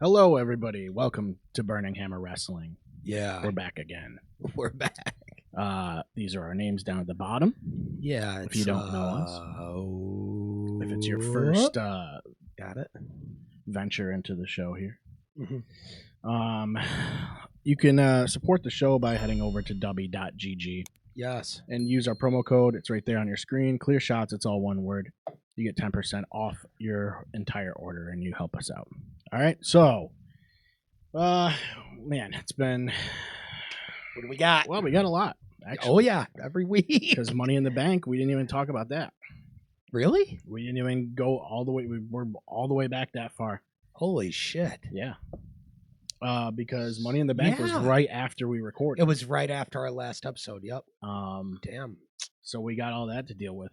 Hello, everybody. Welcome to Burning Hammer Wrestling. Yeah. We're back again. We're back. These are our names down at the bottom. Yeah. If you don't know us. If it's your first got it. venture into the show here. Mm-hmm. You can support the show by heading over to w.gg Yes. and use our promo code. It's right there on your screen. Clear Shots, it's all one word. You get 10% off your entire order and you help us out. All right, so, man, it's been... What do we got? Well, we got a lot, actually. Oh, yeah. Every week. Because Money in the Bank, we didn't even talk about that. Really? We didn't even go all the way. We were all the way back that far. Holy shit. Yeah. Because Money in the Bank was right after we recorded. It was right after our last episode. Yep. Damn. So we got all that to deal with.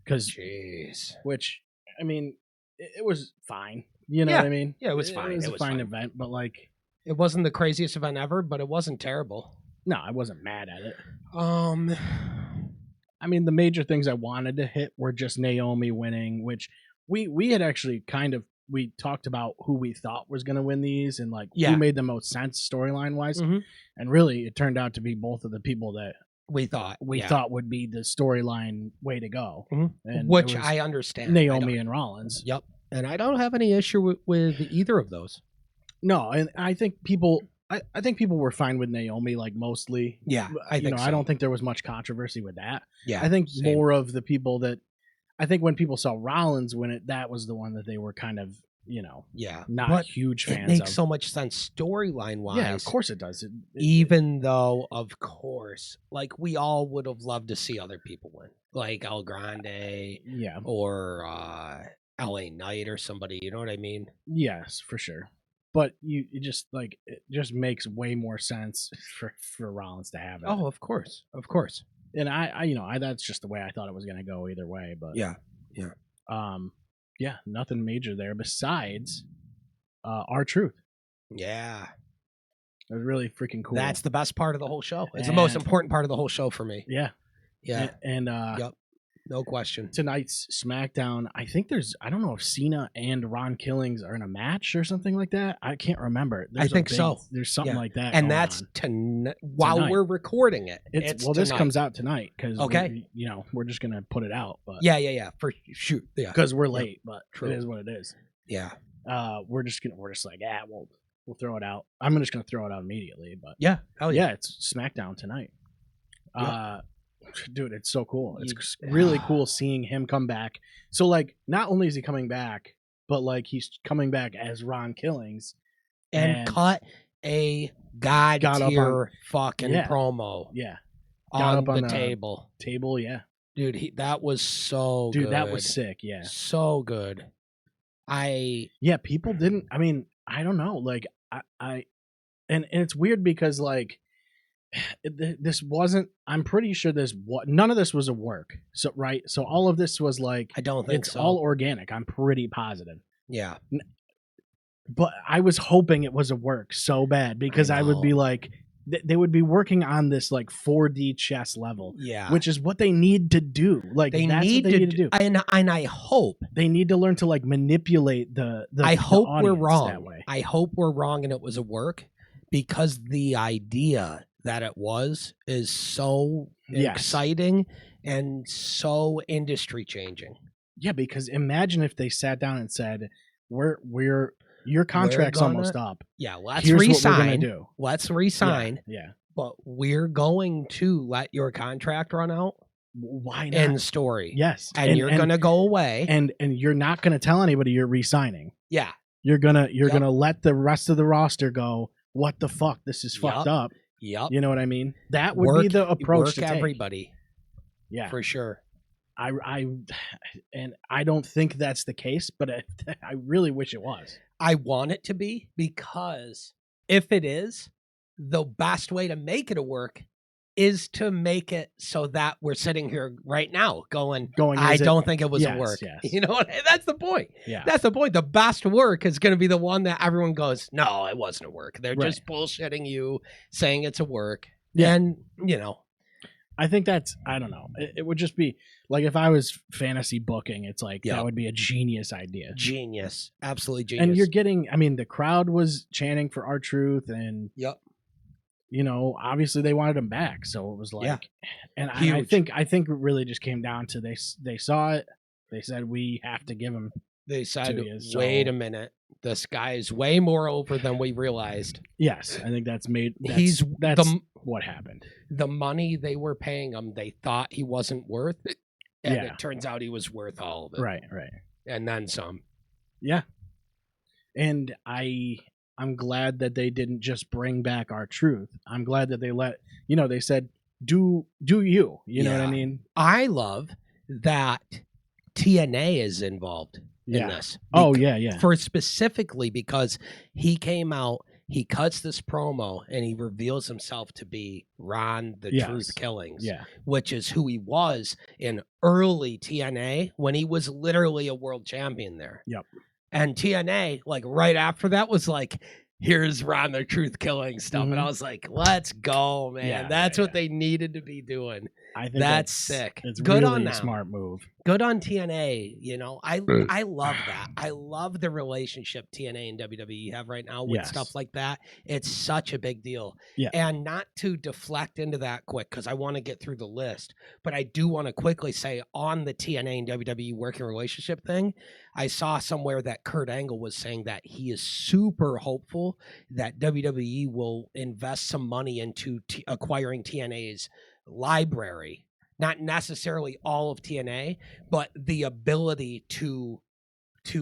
Jeez. Which, I mean, it was fine. You know what I mean? Yeah, it was fine. It was a fine event, but like... It wasn't the craziest event ever, but it wasn't terrible. No, I wasn't mad at it. I mean, the major things I wanted to hit were just Naomi winning, which we had actually we talked about who we thought was going to win these and like who made the most sense storyline wise. Mm-hmm. And really it turned out to be both of the people that we thought would be the storyline way to go. Mm-hmm. And which I understand. Naomi and Rollins. Yep. And I don't have any issue with either of those. No, and I think people were fine with Naomi, like mostly. Yeah, I think so. I don't think there was much controversy with that. Yeah, I think more of the people that I think when people saw Rollins win it, that was the one that they were kind of, not huge fans of. It makes so much sense storyline wise. Yeah, of course it does. Even though, of course, like we all would have loved to see other people win, like El Grande, or LA Knight or somebody. You know what I mean? Yes, for sure. But it just makes way more sense for Rollins to have it. Oh, of course. And I that's just the way I thought it was going to go either way. But nothing major there besides R-Truth. Yeah, it was really freaking cool. That's the best part of the whole show. It's the most important part of the whole show for me. Yeah, and yep. No question. Tonight's SmackDown, I think I don't know if Cena and Ron Killings are in a match or something like that. I can't remember. I think so. There's something like that. And that's while we're recording it. This comes out tonight because we're just going to put it out. But yeah. For shoot. Yeah. Because we're late, but it is what it is. Yeah. We're just like, we'll throw it out. I'm just going to throw it out immediately. But hell yeah. It's SmackDown tonight. Dude, it's so cool. It's really cool seeing him come back. So, like, not only is he coming back, but, like, he's coming back as Ron Killings. And cut a god-tier fucking promo. Yeah. On the table. Table, yeah. Dude, that was so good. Dude, that was sick, yeah. So good. People didn't, I mean, I don't know. Like, and it's weird because, like, this wasn't, I'm pretty sure none of this was a work. So all of this was like, I don't think it's all organic. I'm pretty positive. Yeah. But I was hoping it was a work so bad because I would be like, they would be working on this like 4D chess level. Yeah. Which is what they need to do. Like that's what they need to do. And I hope they need to learn to like manipulate the I hope we're wrong. That way. I hope we're wrong and it was a work because the idea that it is so exciting and so industry changing. Yeah, because imagine if they sat down and said, your contract's almost up. Yeah, let's resign. What we're gonna do. Let's resign. Yeah. But we're going to let your contract run out. Why not? End story. Yes. And you're gonna go away. And you're not gonna tell anybody you're resigning. Yeah. You're gonna let the rest of the roster go, what the fuck? This is fucked up. Yep. You know what I mean? That would be the approach to take. Everybody. Yeah. For sure. I don't think that's the case, but I really wish it was. I want it to be because if it is, the best way to make it a work is to make it so that we're sitting here right now going I don't think it was a work. Yes. You know, that's the point. Yeah. That's the point. The best work is going to be the one that everyone goes, no, it wasn't a work. They're just bullshitting you, saying it's a work. Yeah. And, I think that's, I don't know. It would just be like if I was fantasy booking, it's like that would be a genius idea. Genius. Absolutely genius. And you're getting, I mean, the crowd was chanting for R-Truth, and you know, obviously they wanted him back, so it was like, and I think it really just came down to they saw it, they said we have to give him. They said, wait a minute, this guy is way more over than we realized. Yes, I think that's what happened. The money they were paying him, they thought he wasn't worth it, and it turns out he was worth all of it. Right, and then some. Yeah, and I'm glad that they didn't just bring back R-Truth. I'm glad that they they said, do you know what I mean? I love that TNA is involved in this. For specifically because he came out, he cuts this promo, and he reveals himself to be Ron the Truth Killings, which is who he was in early TNA when he was literally a world champion there. Yep. And TNA, like right after that, was like, here's Ron the Truth Killing stuff. And I was like, let's go, man. Yeah, that's what they needed to be doing. I think that's sick. It's good really on a smart move. Good on TNA. You know, I love that. I love the relationship TNA and WWE have right now with stuff like that. It's such a big deal. Yeah. And not to deflect into that quick, because I want to get through the list, but I do want to quickly say on the TNA and WWE working relationship thing, I saw somewhere that Kurt Angle was saying that he is super hopeful that WWE will invest some money into acquiring TNA's library, not necessarily all of TNA, but the ability to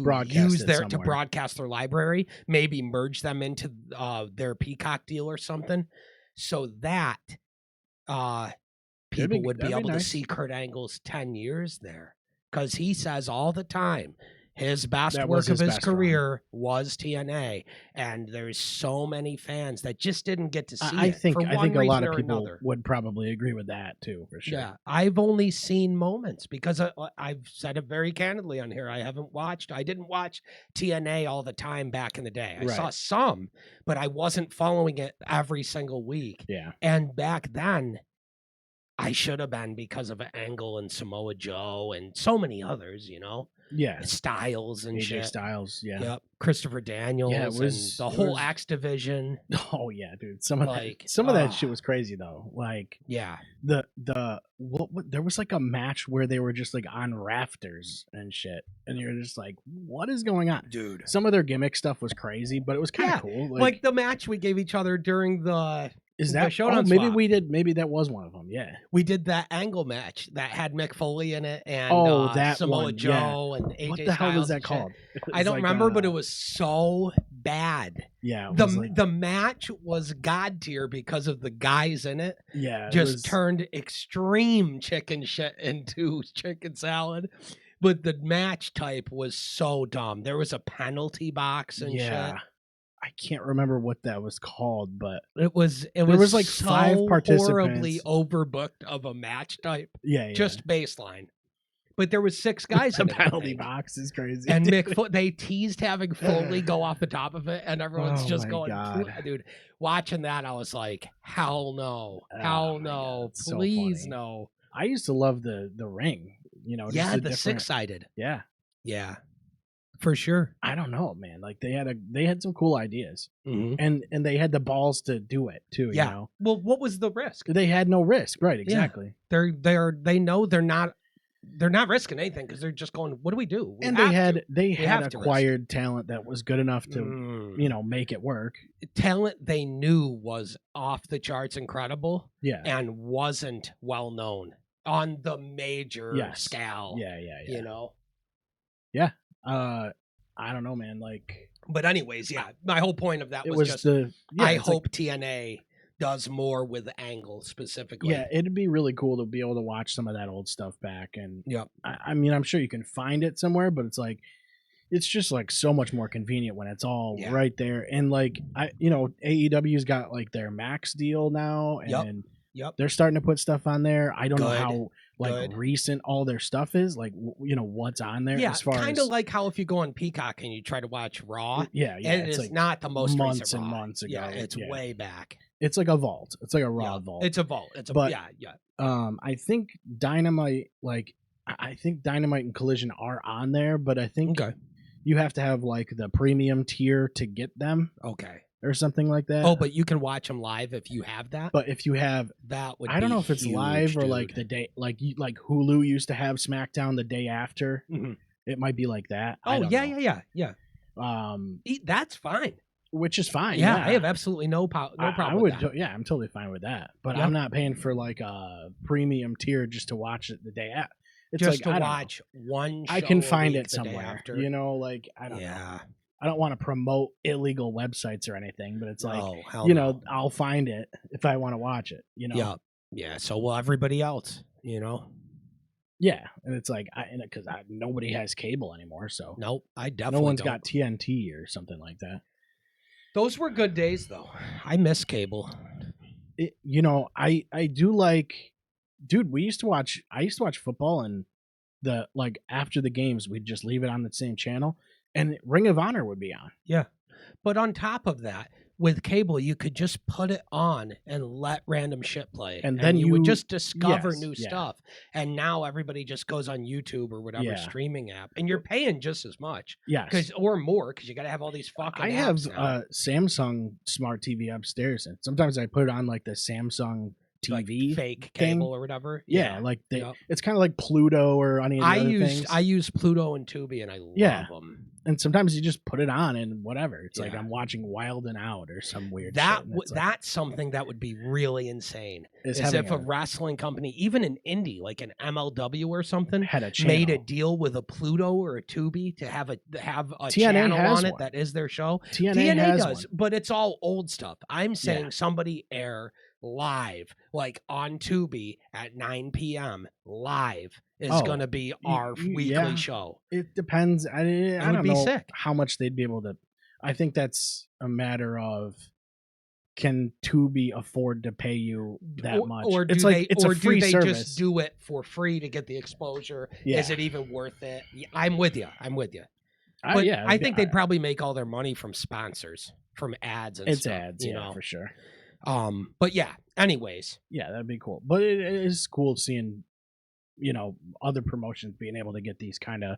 broadcast their library, maybe merge them into their Peacock deal or something, so that people would be able to see Kurt Angle's 10 years there, because he says all the time his best work of his career was TNA, and there's so many fans that just didn't get to see it. I think a lot of people would probably agree with that too, for sure. Yeah, I've only seen moments because I've said it very candidly on here. I didn't watch TNA all the time back in the day. I saw some, but I wasn't following it every single week. Yeah, and back then, I should have been, because of Angle and Samoa Joe and so many others, you know. Yeah, Styles and AJ shit. Styles, Yep. Christopher Daniels, and the whole X division. Oh yeah, dude. Some of that shit was crazy though. Like, there was like a match where they were just like on rafters and shit, and you're just like, what is going on, dude? Some of their gimmick stuff was crazy, but it was kind of cool. Like the match we gave each other during the. Is that showdown? Maybe we did. Maybe that was one of them. Yeah, we did that Angle match that had Mick Foley in it, and that Samoa Joe and AJ. What the hell was that called? I don't remember, but it was so bad. Yeah, the match was god tier because of the guys in it. Yeah, just turned extreme chicken shit into chicken salad. But the match type was so dumb. There was a penalty box and shit. I can't remember what that was called, but it was like so 5 participants, horribly overbooked of a match type. Yeah, just baseline. But there was 6 guys in the penalty box is crazy. And they teased having Foley go off the top of it, and everyone's just going, dude. Watching that, I was like, hell no, no, please so no. I used to love the ring, you know. Yeah, the 6-sided. Yeah. For sure. I don't know, man. Like they had some cool ideas, and they had the balls to do it too. Yeah. You know? Well, what was the risk? They had no risk, right? Exactly. Yeah. They know they're not risking anything because they're just going, what do we do? They had acquired talent that was good enough to make it work. Talent they knew was off the charts, incredible. Yeah, and wasn't well known on the major scale. Yeah. You know. Yeah. I don't know, man. Like, but anyways, my whole point of that was just I hope TNA does more with Angle specifically. Yeah, it'd be really cool to be able to watch some of that old stuff back. And I mean, I'm sure you can find it somewhere, but it's just like so much more convenient when it's all right there. And like AEW's got like their Max deal now, and they're starting to put stuff on there. I don't know like recent all their stuff is, like what's on there. Yeah, as far kind as of like how if you go on Peacock and you try to watch Raw, and it's like not the most months recent and Raw. months ago. Yeah, it's way back. It's like a vault. It's like a Raw vault. It's a vault. I think Dynamite, I think Dynamite and Collision are on there, but I think you have to have like the premium tier to get them. Okay. Or something like that. Oh, but you can watch them live if you have that. But if you have that, I don't know if it's live or like the day, like Hulu used to have SmackDown the day after. Mm-hmm. It might be like that. Oh yeah. That's fine. Which is fine. Yeah, I have absolutely no problem. With that. Yeah, I'm totally fine with that. But I'm not paying for like a premium tier just to watch it the day after. It's just like, to watch one show I can find it the somewhere. Day after. I don't know. I don't want to promote illegal websites or anything, but it's like, I'll find it if I want to watch it, Yeah. So will everybody else, Yeah. And it's like, because nobody has cable anymore. So nope, I definitely no one's got TNT or something like that. Those were good days though. I miss cable. I do like, dude, I used to watch football and after the games, we'd just leave it on the same channel. And Ring of Honor would be on. Yeah. But on top of that, with cable, you could just put it on and let random shit play. And then you would just discover new stuff. And now everybody just goes on YouTube or whatever streaming app. And you're paying just as much. Yes. Or more, because you got to have all these fucking I have a Samsung smart TV upstairs. And sometimes I put it on like the Samsung TV fake thing. Cable or whatever. It's kind of like Pluto or any of the other things. I use Pluto and Tubi and I love them. And sometimes you just put it on and whatever. It's like I'm watching Wild and Out or some weird shit. That's something that would be really insane. Is if a wrestling company, even an indie like an MLW or something, made a deal with a Pluto or a Tubi to have a channel on it that is their show. TNA does, but it's all old stuff. I'm saying somebody air live, like on Tubi at 9 p.m. live is going to be our weekly show. It depends. I don't know how much they'd be able to. I think that's a matter of, can Tubi afford to pay you that much? Or do it's they, it's or a free do they service. Just do it for free to get the exposure? Is it even worth it? I'm with you. But I think they'd probably make all their money from sponsors, from ads and stuff. It's ads, for sure. But anyways. Yeah, that'd be cool. But it is cool seeing, other promotions being able to get these kind of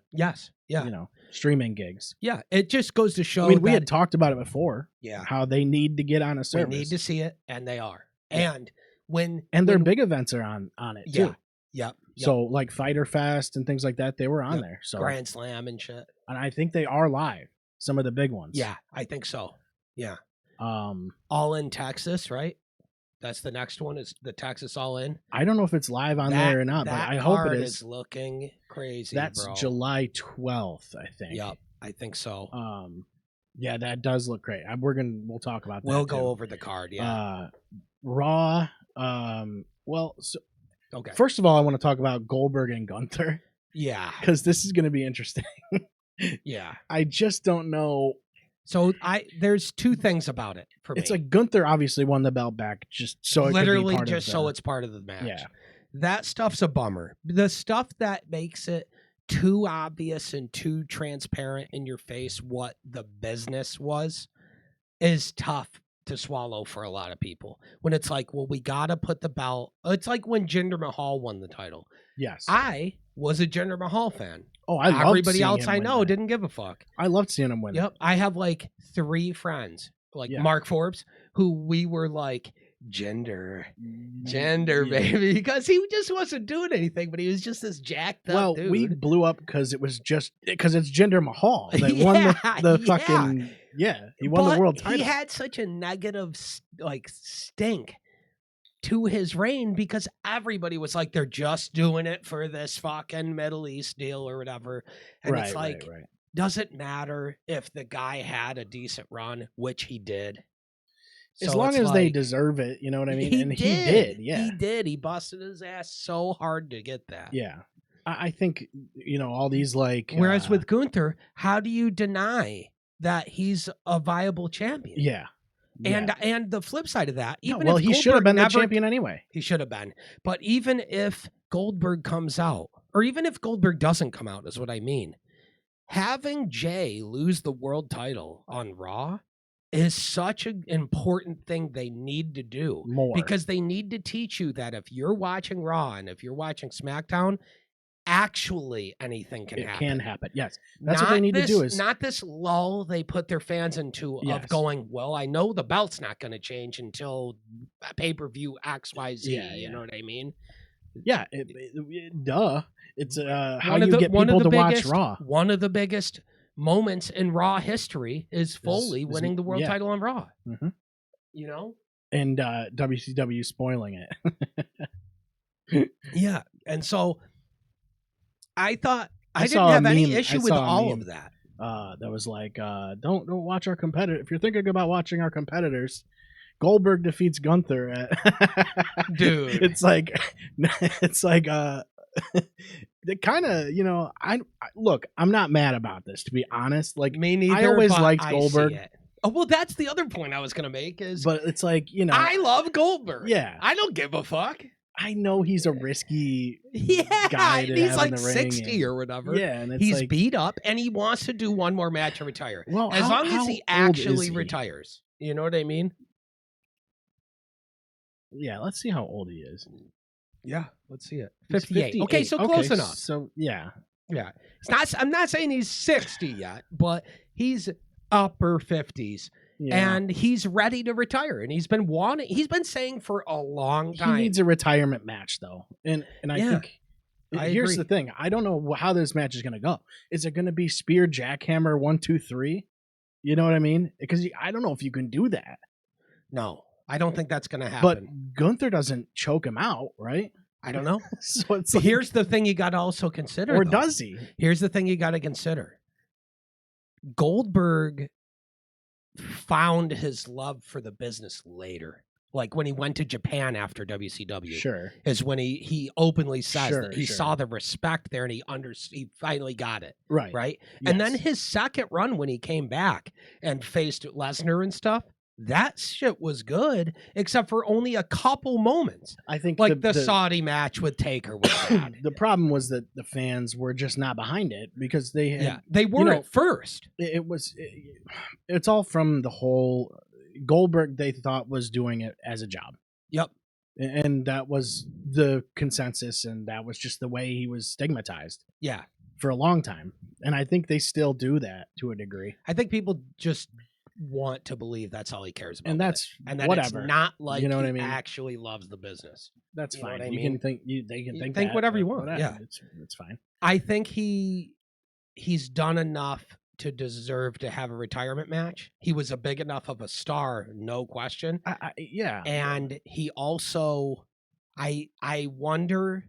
streaming gigs. Yeah, it just goes to show. I mean, we had talked about it before. Yeah, how they need to get on a service. We need to see it, and they are. Yeah. And their big events are on it too. Yep. So like Fyter Fest and things like that, they were on there. So Grand Slam and shit. And I think they are live. Some of the big ones. Yeah, I think so. Yeah. All in Texas, right? That's the next one. Is the Texas All In? I don't know if it's live on there or not, but I hope it is. It's looking crazy. That's bro. July 12th, I think. Yep, I think so. Yeah, that does look great. We'll talk about that. We'll go over the card. Yeah. Raw. Okay. First of all, I want to talk about Goldberg and Gunther. Yeah, because this is going to be interesting. Yeah, I just don't know. So there's two things about it for me. It's like Gunther obviously won the belt back just so it literally could be just so it's part of the match. Yeah, that stuff's a bummer. The stuff that makes it too obvious and too transparent in your face what the business was is tough to swallow for a lot of people. When it's like, well, we got to put the belt. It's like when Jinder Mahal won the title. Yes, I was a Jinder Mahal fan. Oh, I loved everybody else I know didn't give a fuck. I loved seeing him win. Yep, I have like 3 friends, like Mark Forbes, who we were like Jinder, baby, because he just wasn't doing anything, but he was just this jacked up dude. We blew up because it's Jinder Mahal that won the fucking he won the world title. He had such a negative stink to his reign because everybody was like, they're just doing it for this fucking Middle East deal or whatever. And it's like, does it matter if the guy had a decent run, which he did? As long as they deserve it, you know what I mean? He did. Yeah. He did. He busted his ass so hard to get that. Yeah. I think, all these whereas with Gunther, how do you deny that he's a viable champion? Yeah. And the flip side of that, even he should have been the champion anyway. He should have been. But even if Goldberg comes out, or even if Goldberg doesn't come out, is what I mean. Having Jay lose the world title on Raw is such an important thing they need to do. More. Because they need to teach you that if you're watching Raw and if you're watching SmackDown, actually anything can happen. It can happen, yes. That's what they need to do. Is not this lull they put their fans into of going, well, I know the belt's not going to change until pay-per-view XYZ. You know what I mean? Yeah, duh. It's how you get people to watch Raw. One of the biggest moments in Raw history is Foley winning the world title on Raw. Mm-hmm. You know? And WCW spoiling it. Yeah, and so I thought I didn't have any issue with all of that. That was like, don't watch our competitor. If you're thinking about watching our competitors, Goldberg defeats Gunther. Dude, it's like they kind of, you know, look, I'm not mad about this, to be honest. Like, me neither. I always liked Goldberg. Oh, well, that's the other point I was going to make but it's like, you know, I love Goldberg. Yeah. I don't give a fuck. I know he's a risky guy to he's have like in the 60 ring or whatever. Yeah, and it's he's beat up and he wants to do one more match and retire. Well, as long as he actually retires. You know what I mean? Yeah, let's see how old he is. Yeah, let's see it. 58. Okay, so close enough. So yeah. It's not. I'm not saying he's 60 yet, but he's upper 50s. Yeah. And he's ready to retire, and he's been saying for a long time. He needs a retirement match, though, and I think here's the thing: I don't know how this match is going to go. Is it going to be spear, jackhammer, 1, 2, 3? You know what I mean? Because I don't know if you can do that. No, I don't think that's going to happen. But Gunther doesn't choke him out, right? I don't know. So it's here's the thing you got to also consider, or does he? Here's the thing you got to consider: Goldberg found his love for the business later, like when he went to Japan after WCW. Sure, is when he openly says that he saw the respect there and he finally got it. Right. Yes. And then his second run when he came back and faced Lesnar and stuff, that shit was good, except for only a couple moments. I think like the Saudi match with Taker was bad. The problem was that the fans were just not behind it because they had, they were at first. It's all from the whole Goldberg they thought was doing it as a job. Yep. And that was the consensus, and that was just the way he was stigmatized. Yeah. For a long time. And I think they still do that to a degree. I think people just want to believe that's all he cares about, and that's and that whatever. It's not like, you know what I he mean? Actually loves the business. That's you fine. Know what I you mean? Can think they can think that, whatever you want. Whatever. Yeah, it's fine. I think he's done enough to deserve to have a retirement match. He was a big enough of a star, no question. Yeah, and he also, I wonder.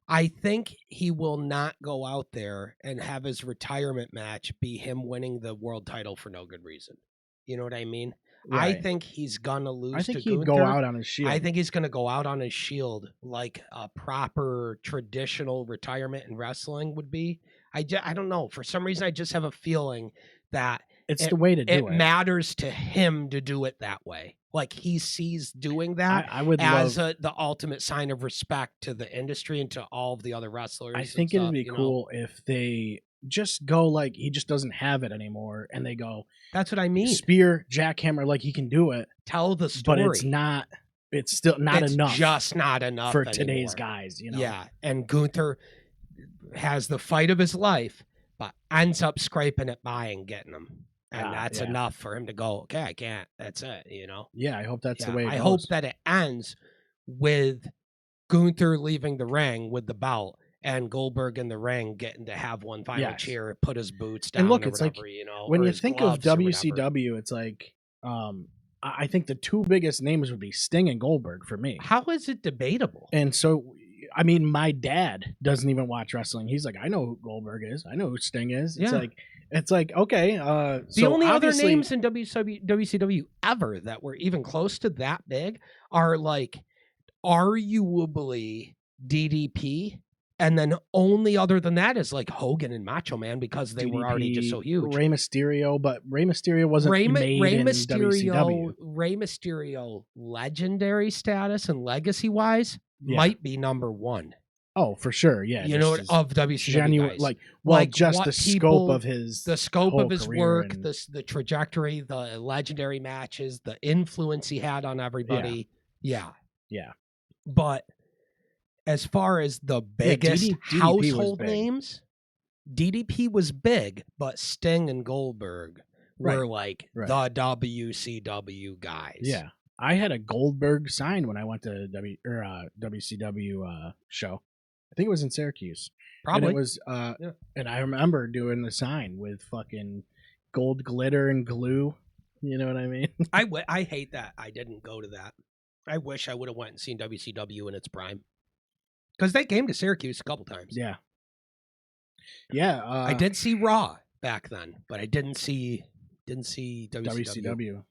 I think he will not go out there and have his retirement match be him winning the world title for no good reason. You know what I mean? Right. I think he's gonna lose. I think to he'd Gunther. go out on his shield. I think he's gonna go out on his shield like a proper traditional retirement in wrestling would be. I don't know. For some reason, I just have a feeling that it's the way to do it. It matters to him to do it that way. Like he sees doing that I would as the ultimate sign of respect to the industry and to all of the other wrestlers. I think it'd be cool if they just go like he just doesn't have it anymore, and they go. That's what I mean. Spear, jackhammer, like he can do it. Tell the story, but it's not. It's still not enough. Just not enough for anymore. Today's guys. You know. Yeah, and Gunther has the fight of his life, but ends up scraping it by and getting him. And that's enough for him to go, okay, I can't. That's it, you know? Yeah, I hope that's the way it goes. I hope that it ends with Gunther leaving the ring with the belt and Goldberg in the ring getting to have one final cheer, put his boots down. And look, it's whatever, like, you know, when you think of WCW, it's like, I think the two biggest names would be Sting and Goldberg for me. How is it debatable? And so, I mean, my dad doesn't even watch wrestling. He's like, I know who Goldberg is. I know who Sting is. It's like, okay. The only other names in WCW ever that were even close to that big are like arguably DDP. And then only other than that is like Hogan and Macho Man because they were already just so huge. Rey Mysterio, but Rey Mysterio wasn't made in WCW. Rey Mysterio legendary status and legacy-wise might be number one. Oh, for sure, yeah. You know, of WCW genuine, guys. like just the scope of his work, the trajectory, the legendary matches, the influence he had on everybody. Yeah. But as far as the biggest household names, DDP was big, but Sting and Goldberg were the WCW guys. Yeah. I had a Goldberg sign when I went to WCW show. I think it was in Syracuse. Probably. And it was and I remember doing the sign with fucking gold glitter and glue. You know what I mean? I hate that I didn't go to that. I wish I would have went and seen WCW in its prime. Because they came to Syracuse a couple times. Yeah. I did see Raw back then, but I didn't see WCW.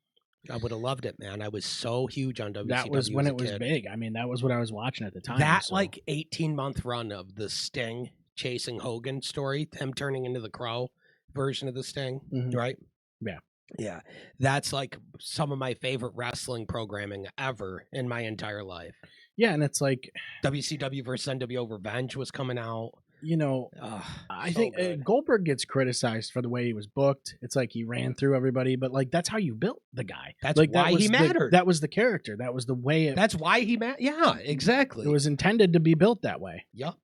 I would have loved it, man. I was so huge on WCW. That was when it was big. I mean, that was what I was watching at the time. That 18-month run of the Sting chasing Hogan story, him turning into the Crow version of the Sting, right? Yeah. Yeah. That's like some of my favorite wrestling programming ever in my entire life. Yeah, and it's like WCW versus NWO Revenge was coming out. You know, I think Goldberg gets criticized for the way he was booked. It's like he ran through everybody, but that's how you built the guy. That's why he mattered. That was the character. That was the way. That's why he mattered. Yeah, exactly. It was intended to be built that way. Yep.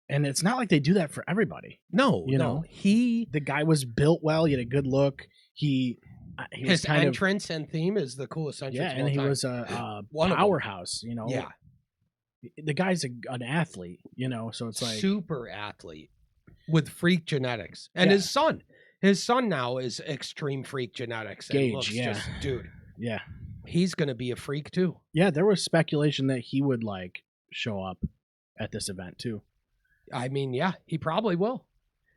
And it's not like they do that for everybody. No, you know, the guy was built well. He had a good look. His entrance and theme is the coolest entrance. Yeah, and he was a powerhouse. You know. Yeah. The guy's an athlete, you know, so it's like super athlete with freak genetics. And his son now is extreme freak genetics. Gage, and looks dude. Yeah. He's going to be a freak too. Yeah. There was speculation that he would show up at this event too. I mean, yeah, he probably will.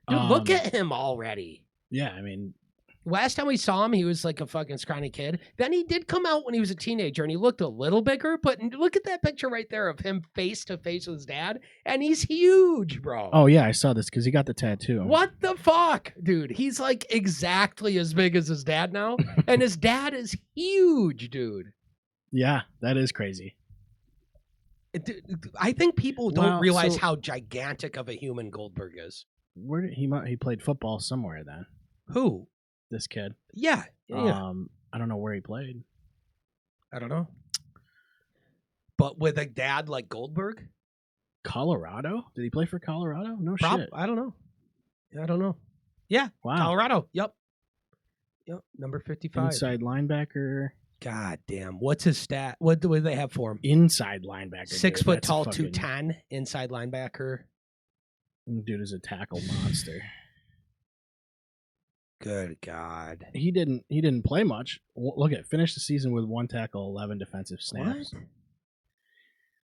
Dude, look at him already. Yeah. I mean, last time we saw him, he was like a fucking scrawny kid. Then he did come out when he was a teenager and he looked a little bigger, but look at that picture right there of him face to face with his dad. And he's huge, bro. Oh, yeah, I saw this because he got the tattoo. What the fuck, dude? He's like exactly as big as his dad now. And his dad is huge, dude. Yeah, that is crazy. I think people don't realize how gigantic of a human Goldberg is. Where did he played football somewhere then? Who? This kid. Yeah. I don't know where he played. I don't know. But with a dad like Goldberg? Colorado? Did he play for Colorado? No shit. I don't know. Yeah. Wow. Colorado. Yep. Number 55. Inside linebacker. God damn. What's his stat? What do they have for him? Inside linebacker. 6 foot tall, 210. Inside linebacker. Dude is a tackle monster. Good God. He didn't play much. Look at finished the season with 1 tackle, 11 defensive snaps. What?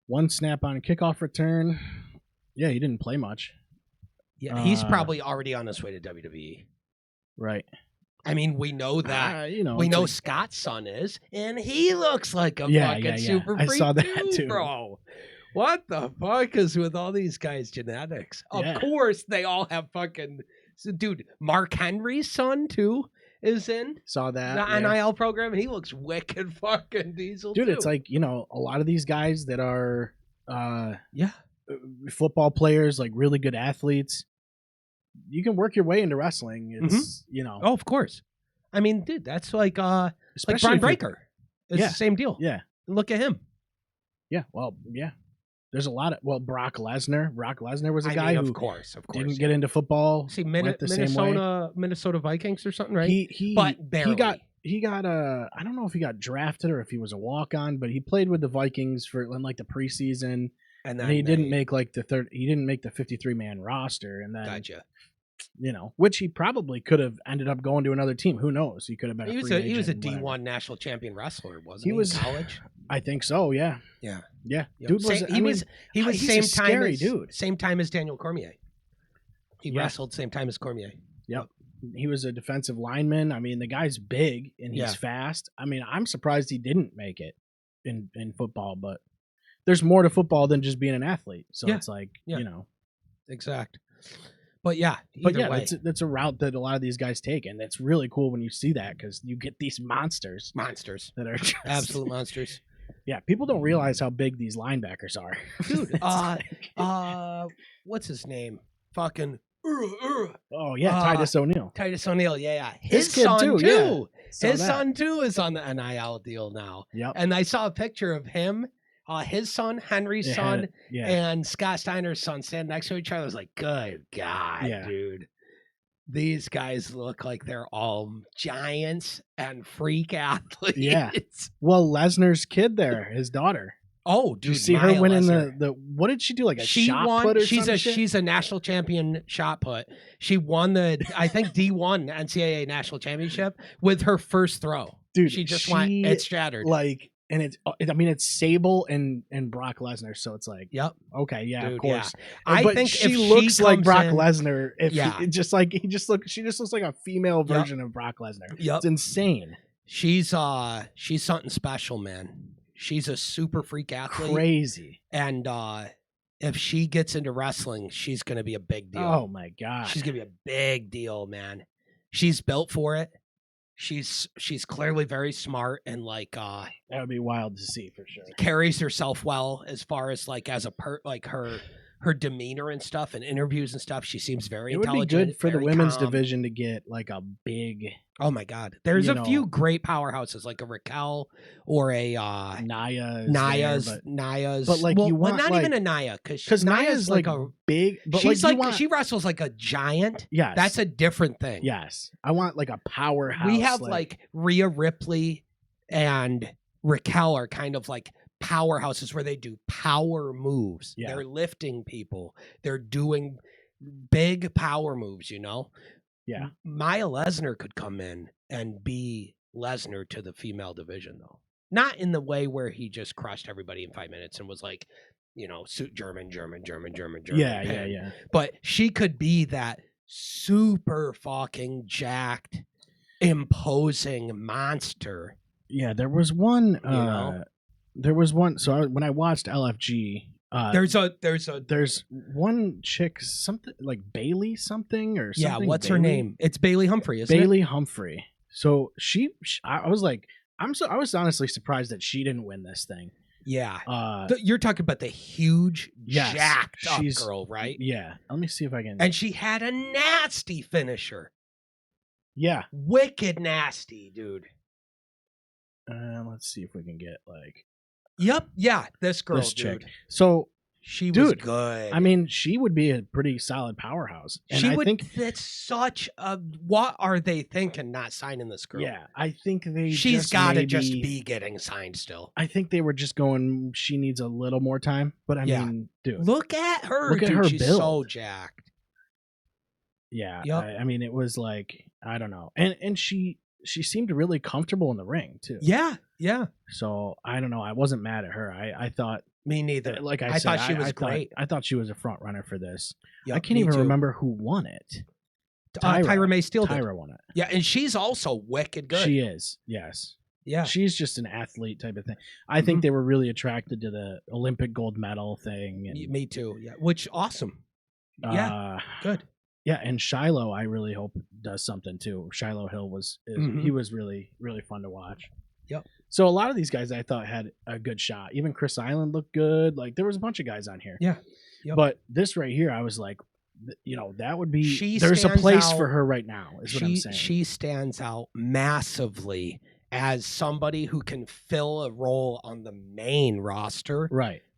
1 snap on a kickoff return. Yeah, he didn't play much. Yeah, he's probably already on his way to WWE. Right. I mean, we know that. We know Scott's son is, and he looks like a fucking super freak. I saw that too, bro. What the fuck is with all these guys' genetics? Of course, they all have fucking... So, dude, Mark Henry's son, too, is in. Saw that. The NIL program, and he looks wicked fucking diesel, dude, too. It's like, a lot of these guys that are football players, like really good athletes, you can work your way into wrestling. It's, Oh, of course. I mean, dude, that's like Brian Breaker. It's the same deal. Yeah. Look at him. Yeah, well, yeah. There's a lot of Brock Lesnar. Brock Lesnar was a guy who, of course, didn't get into football. See, Minnesota Vikings or something, right? He barely. He got I don't know if he got drafted or if he was a walk on, but he played with the Vikings for the preseason, and then he didn't make he didn't make the 53-man roster, and then gotcha. Which he probably could have ended up going to another team. Who knows? He could have been. He was a D1 national champion wrestler, wasn't he? Was in college. I think so. Yeah. Yeah. Yeah. Dude was. He was same time as dude. Same time as Daniel Cormier. He wrestled same time as Cormier. Yep. He was a defensive lineman. I mean, the guy's big and he's fast. I mean, I'm surprised he didn't make it in football, but there's more to football than just being an athlete. So it's like, Exact. But yeah, that's a route that a lot of these guys take, and it's really cool when you see that because you get these monsters that are just absolute monsters. Yeah, people don't realize how big these linebackers are. Dude, what's his name? Fucking oh yeah, Titus O'Neil. Titus O'Neil, yeah. His kid son too. Yeah. His son too is on the NIL deal now. Yep. And I saw a picture of him, his son, Henry's son, and Scott Steiner's son standing next to each other. I was like, good God, dude. These guys look like they're all giants and freak athletes. Yeah. Well, Lesnar's kid there, his daughter. Oh, dude. Did you see her winning the what did she do? Like shot put or something? She's a national champion shot put. She won the, I think, D1 NCAA national championship with her first throw. Dude, she just went, it shattered. Like, and it's Sable and Brock Lesnar, so it's like, yep, okay, yeah, dude, of course. I but think she looks like Brock Lesnar. She just looks like a female version of Brock Lesnar. Yep. It's insane. She's something special, man. She's a super freak athlete. Crazy. And if she gets into wrestling, she's gonna be a big deal. Oh my God. She's gonna be a big deal, man. She's built for it. She's clearly very smart and like that would be wild to see for sure. Carries herself well as far as like as a like her demeanor and stuff and interviews and stuff. She seems very intelligent. It would be good for the women's division to get like a big. Oh my God. There's a few great powerhouses like a Raquel or a Naya's. But like you want not like, even a Naya because Naya's like a big. But she's like she wrestles like a giant. Yes, that's a different thing. Yes, I want like a powerhouse. We have like Rhea Ripley and Raquel are kind of like powerhouses where they do power moves. Yeah. They're lifting people. They're doing big power moves, Yeah. Maya Lesnar could come in and be Lesnar to the female division, though. Not in the way where he just crushed everybody in 5 minutes and was like, German. Yeah. But she could be that super fucking jacked, imposing monster. Yeah, there was one. So when I watched LFG, there's one chick, something like Bailey something or something. Yeah, what's her name? It's Bailey Humphrey, isn't Bailey Humphrey. So I was like, I was honestly surprised that she didn't win this thing. Yeah. You're talking about the huge, jacked up girl, right? Yeah. Let me see if I can. And she had a nasty finisher. Yeah. Wicked nasty, dude. Let's see if we can get like. Yep. Yeah. This girl, chick. Dude. So she was good. I mean, she would be a pretty solid powerhouse. And I think that's such a. What are they thinking? Not signing this girl? Yeah, I think she's got to just be getting signed still. I think they were just going. She needs a little more time. But I mean, dude, look at her. Look at her She's build. So jacked. Yeah. Yep. I mean, it was like I don't know, and she seemed really comfortable in the ring too. Yeah. Yeah. So I don't know. I wasn't mad at her. I thought. Me neither. Like I said, thought she was great. I thought she was a front runner for this. Yep, I can't even remember who won it. Tyra May Steele did. Tyra won it. Yeah, and she's also wicked good. She is. Yes. Yeah. She's just an athlete type of thing. I think they were really attracted to the Olympic gold medal thing. And, me too. Yeah. Which awesome. Yeah. Good. Yeah, and Shiloh, I really hope does something too. Shiloh Hill he was really, really fun to watch. Yep. So a lot of these guys I thought had a good shot. Even Chris Island looked good. Like there was a bunch of guys on here. Yeah. Yep. But this right here, I was like, that would be. There's a place for her right now. Is what I'm saying. She stands out massively as somebody who can fill a role on the main roster.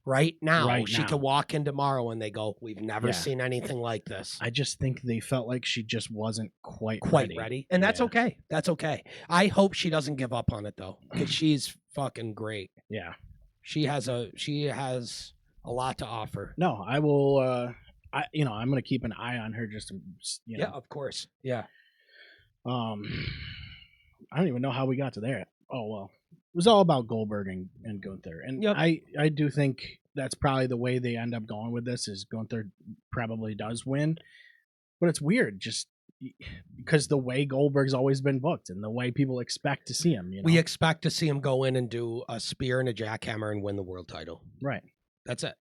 Right now, she could walk in tomorrow and they go, "We've never seen anything like this." I just think they felt like she just wasn't quite ready. And that's okay. That's okay. I hope she doesn't give up on it though, because she's fucking great. Yeah, she has a lot to offer. No, I will. I'm gonna keep an eye on her. Yeah, of course. Yeah. I don't even know how we got to there. Oh well. It was all about Goldberg and Gunther. And I do think that's probably the way they end up going with this is Gunther probably does win. But it's weird just because the way Goldberg's always been booked and the way people expect to see him. We expect to see him go in and do a spear and a jackhammer and win the world title. Right. That's it.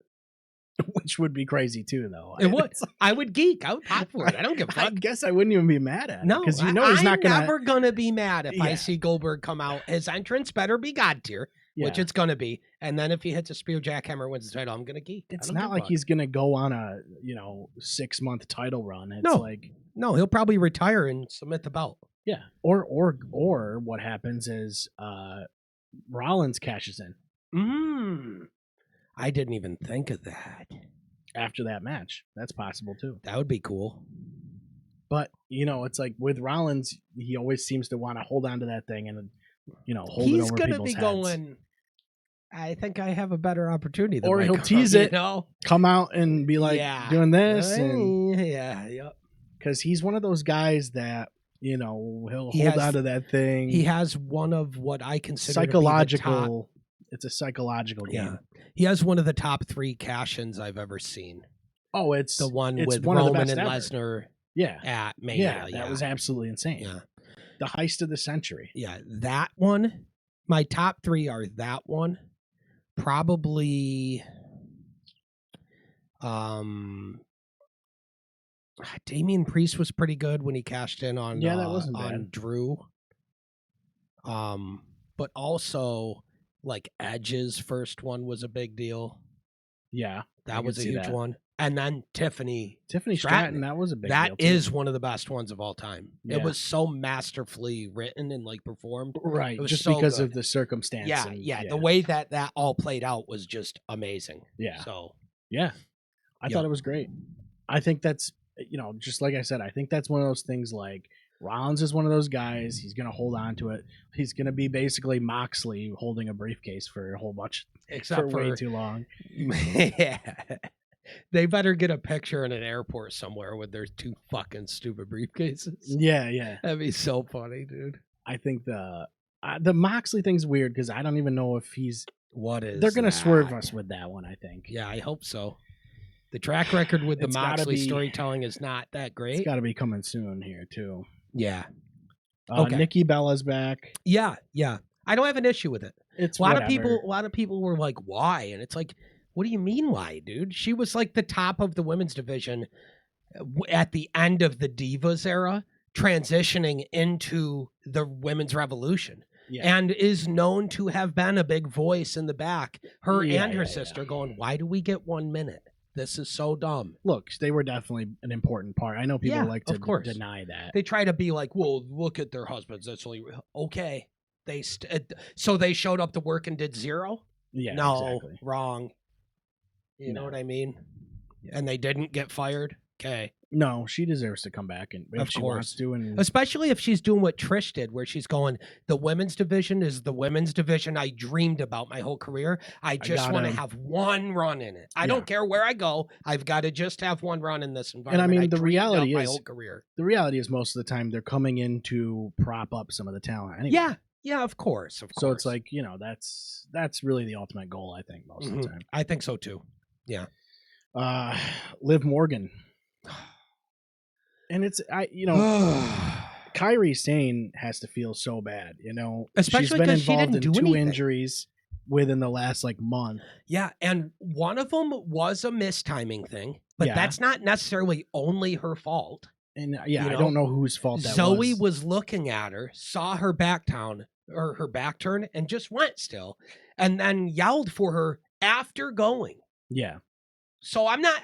Which would be crazy too, though. It would. I would geek. I would pop for it. I don't give a fuck. I guess I wouldn't even be mad at it. No, because he's not never gonna be mad if I see Goldberg come out. His entrance better be God tier. which it's going to be. And then if he hits a spear jackhammer, wins the title, I'm going to geek. It's not like he's going to go on a 6-month title run. It's no, he'll probably retire and submit the belt. Yeah, or what happens is Rollins cashes in. I didn't even think of that. After that match, that's possible too. That would be cool. But it's like with Rollins, he always seems to want to hold on to that thing and hold it over people's heads. He's going to be going, I think I have a better opportunity than or he'll tease it, come out and be like doing this and because he's one of those guys that he'll hold on to that thing. He has one of what I consider psychological. It's a psychological game. Yeah. He has one of the top 3 cash-ins I've ever seen. Oh, it's the one with Roman and Lesnar. Yeah, at Mania. Yeah, that was absolutely insane. Yeah, the heist of the century. Yeah, that one. My top 3 are that one. Probably, Damian Priest was pretty good when he cashed in on that wasn't bad. On Drew. But also like Edge's first one was a big deal. Yeah, that was a huge one. And then Tiffany Stratton, that was a big deal. That is one of the best ones of all time. Yeah. It was so masterfully written and like performed. Right, just so because of the circumstance. Yeah, the way that all played out was just amazing. Yeah. So, I thought it was great. I think that's, just like I said, I think that's one of those things like Rollins is one of those guys. He's going to hold on to it. He's going to be basically Moxley holding a briefcase for a whole bunch, for way too long. Yeah. They better get a picture in an airport somewhere with their 2 fucking stupid briefcases. Yeah. That'd be so funny, dude. I think the Moxley thing's weird because I don't even know if he's... They're going to swerve us with that one, I think. Yeah, I hope so. The track record with the Moxley storytelling is not that great. It's got to be coming soon here, too. Yeah. Okay. Nikki Bella's back. Yeah. I don't have an issue with it. It's a lot of people were like, why? And it's like, what do you mean why, dude? She was like the top of the women's division at the end of the Divas era, transitioning into the women's revolution. Yeah. And is known to have been a big voice in the back. Her and her sister going, why do we get 1 minute? This is so dumb. Look, they were definitely an important part. I know people like to deny that. They try to be like, well, look at their husbands. That's only okay. So they showed up to work and did 0? Yeah, no, exactly. Wrong. You know what I mean? And they didn't get fired. Okay. No, she deserves to come back, and if she wants to, and especially if she's doing what Trish did, where she's going, the women's division is the women's division I dreamed about my whole career. I just want to have one run in it. I don't care where I go. I've got to just have one run in this environment. And I mean, the reality is, my whole career. The reality is, most of the time they're coming in to prop up some of the talent. Anyway. Yeah, of course. So it's like, that's really the ultimate goal, I think, most of the time. I think so too. Yeah. Liv Morgan. And it's, Kairi Sane has to feel so bad, especially she's been involved in 2 injuries within the last month. Yeah, and one of them was a mistiming thing, but that's not necessarily only her fault. And I don't know whose fault that was. Zoe was looking at her, saw her back turn, and just went still, and then yelled for her after going. Yeah. So I'm not.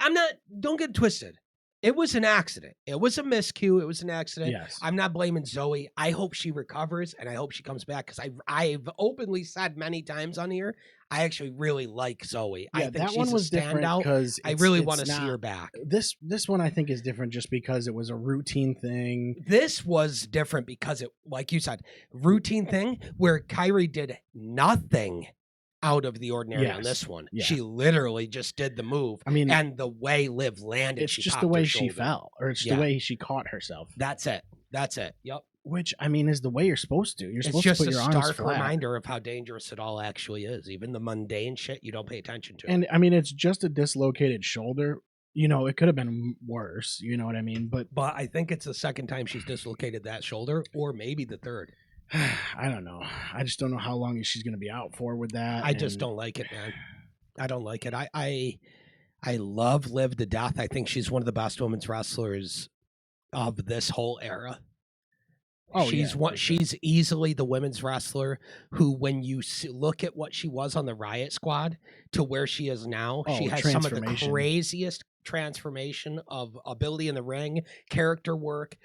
Don't get twisted. It was an accident. It was a miscue. It was an accident. Yes. I'm not blaming Zoe. I hope she recovers, and I hope she comes back, because I've openly said many times on here, I actually really like Zoe. Yeah, I think that she's one was a standout because I really want to see her back. This one I think is different just because it was a routine thing. This was different because it, like you said, routine thing where Kairi did nothing out of the ordinary on this one. Yeah. She literally just did the move. I mean, and the way Liv landed, it's just the way she fell, or it's the way she caught herself. That's it. Yep. Which, I mean, is the way you're supposed to. You're supposed to put your arms flat. It's just a stark reminder of how dangerous it all actually is. Even the mundane shit you don't pay attention to. And I mean, it's just a dislocated shoulder. It could have been worse. You know what I mean? But I think it's the second time she's dislocated that shoulder, or maybe the third. I don't know. I just don't know how long she's going to be out for with that. I just don't like it, man. I don't like it. I love Liv to death. I think she's one of the best women's wrestlers of this whole era. Oh, she's easily the women's wrestler who, when you look at what she was on the Riot Squad to where she is now, she has some of the craziest transformation of ability in the ring, character work,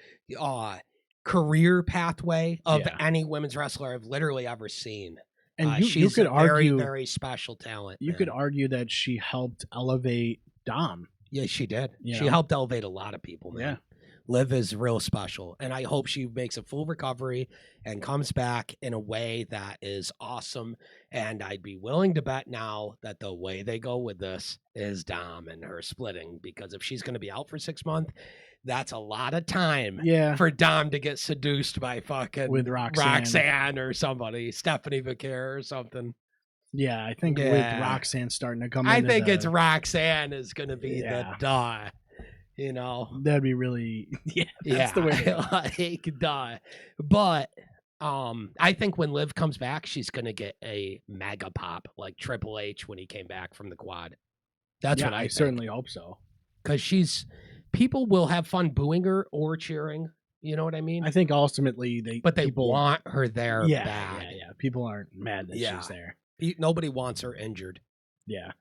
career pathway of any women's wrestler I've literally ever seen. And she's you could argue very, very special talent. You could argue that she helped elevate Dom. Yeah, she did. She helped elevate a lot of people, man. Yeah. Liv is real special, and I hope she makes a full recovery and comes back in a way that is awesome. And I'd be willing to bet now that the way they go with this is Dom and her splitting, because if she's going to be out for 6 months, that's a lot of time for Dom to get seduced by fucking with Roxanne or somebody, Stephanie Vaquer or something. Yeah, I think with Roxanne starting to come in. I think it's Roxanne is going to be the duh. You know, that'd be really that's the way to like duh. But I think when Liv comes back, she's gonna get a mega pop like Triple H when he came back from the quad. That's what I think. Certainly hope so. Because people will have fun booing her or cheering. You know what I mean? I think ultimately they want her there bad. Yeah. People aren't mad that she's there. Nobody wants her injured. Yeah.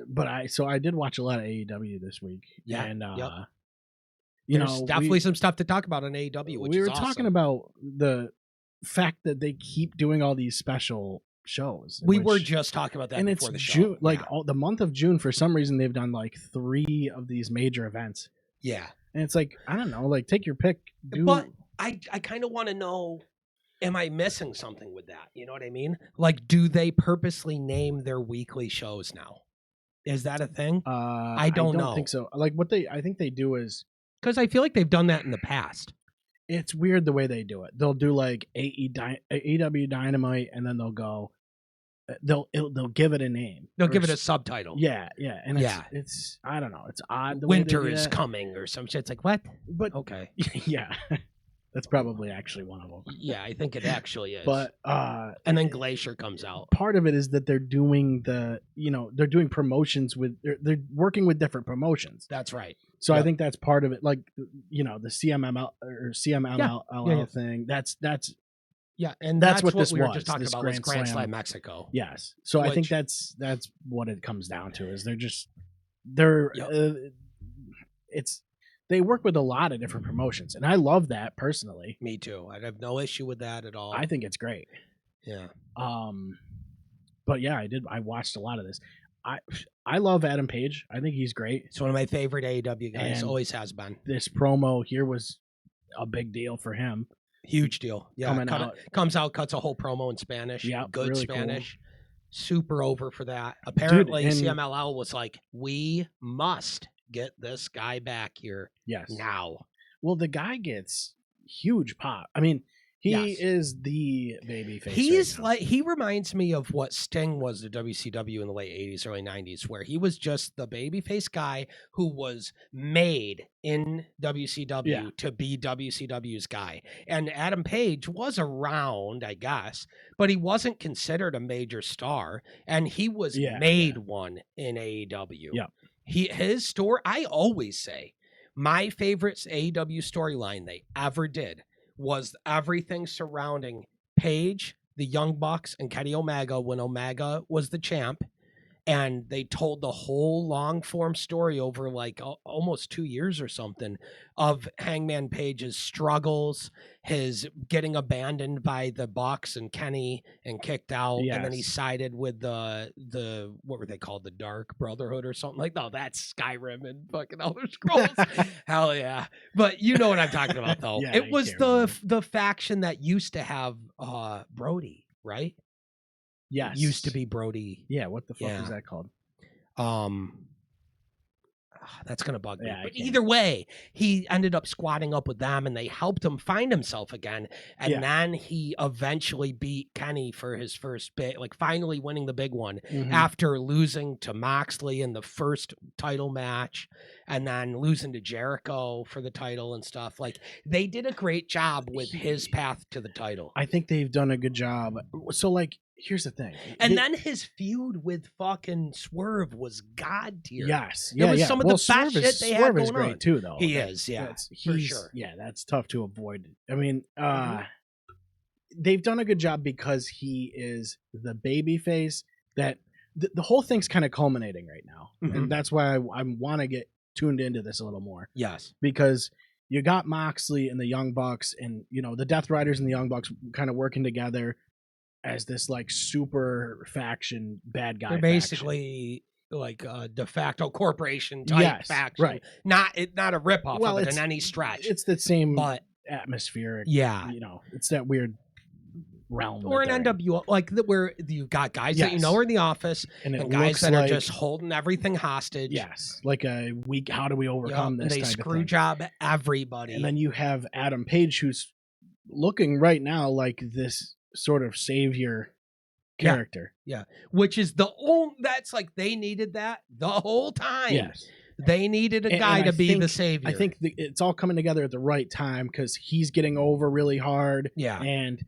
But I did watch a lot of AEW this week. Yeah. And there's definitely some stuff to talk about on AEW, which we were awesome. talking about the fact that they keep doing all these special shows. We were just talking about that, and before it's the show. June, all the month of June. For some reason, they've done like 3 of these major events. Yeah, and it's like, I don't know, like take your pick. But I kind of want to know. Am I missing something with that? You know what I mean? Like, do they purposely name their weekly shows now? Is that a thing? I don't know. I think so. Like I think they do is, because I feel like they've done that in the past. It's weird the way they do it. They'll do like AEW Dynamite, and then they'll go, they'll give it a name. They'll give it a subtitle. Yeah, and it's I don't know. It's odd. The Winter is coming or some shit. It's like, what? But okay, yeah. That's probably actually one of them. Yeah, I think it actually is. But and then Glacier comes out. Part of it is that they're doing they're doing promotions with they're working with different promotions. That's right. So I think that's part of it. Like the CMML or CMML thing. That's and that's what we this were was. just talking about was Grand Slam Mexico. Yes. So I think that's what it comes down to. Is they work with a lot of different promotions, and I love that personally. Me too. I have no issue with that at all. I think it's great. Yeah. But yeah, I watched a lot of this. I love Adam Page. I think he's great. It's one of my favorite AEW guys. And always has been. This promo here was a big deal for him. Huge deal. Yeah. Comes out, cuts a whole promo in Spanish. Yeah. Good really Spanish. Cool. Super over for that. Apparently, CMLL was like, we must get this guy back here now. Well, the guy gets huge pop. I mean, he is the babyface. He's he reminds me of what Sting was to WCW in the late 80s, early 90s, where he was just the babyface guy who was made in WCW to be WCW's guy. And Adam Page was around, I guess, but he wasn't considered a major star, and he was made one in AEW. Yeah. His story, I always say, my favorite AEW storyline they ever did was everything surrounding Page, the Young Bucks, and Kenny Omega when Omega was the champ. And they told the whole long form story over like almost 2 years or something of Hangman Page's struggles, his getting abandoned by the Bucks and Kenny and kicked out. Yes. And then he sided with the what were they called? The Dark Brotherhood or something like that. No, that's Skyrim and fucking Elder Scrolls. Hell yeah. But you know what I'm talking about though. Yeah, it was the faction that used to have Brody, right? Yes. Used to be Brody. Yeah, what the fuck is that called? That's going to bug me. But either way, he ended up squatting up with them, and they helped him find himself again. And then he eventually beat Kenny for his first bit, like finally winning the big one after losing to Moxley in the first title match, and then losing to Jericho for the title and stuff. Like, they did a great job with his path to the title. I think they've done a good job. So, like, here's the thing. And then his feud with fucking Swerve was god tier. Yes. Yeah, it was some of the best shit they had going great on. too, though. He is, yeah, for sure. Yeah, that's tough to avoid. I mean, they've done a good job because he is the baby face that the whole thing's kind of culminating right now. And that's why I want to get tuned into this a little more. Yes. Because you got Moxley and the Young Bucks and, the Death Riders and the Young Bucks kind of working together as this like super faction bad guy. They're basically like a de facto corporation type faction. Right. Not a ripoff of it in any stretch. It's the same atmospheric. Yeah. It's that weird realm. Or an NWO, like where you got guys that are in the office and guys that are just holding everything hostage. Yes. Like a week, how do we overcome this? They screw job everybody. And then you have Adam Page, who's looking right now like this sort of savior character. Yeah. Which is that's like they needed that the whole time. Yes. They needed a guy to be the savior. I think it's all coming together at the right time because he's getting over really hard. Yeah. And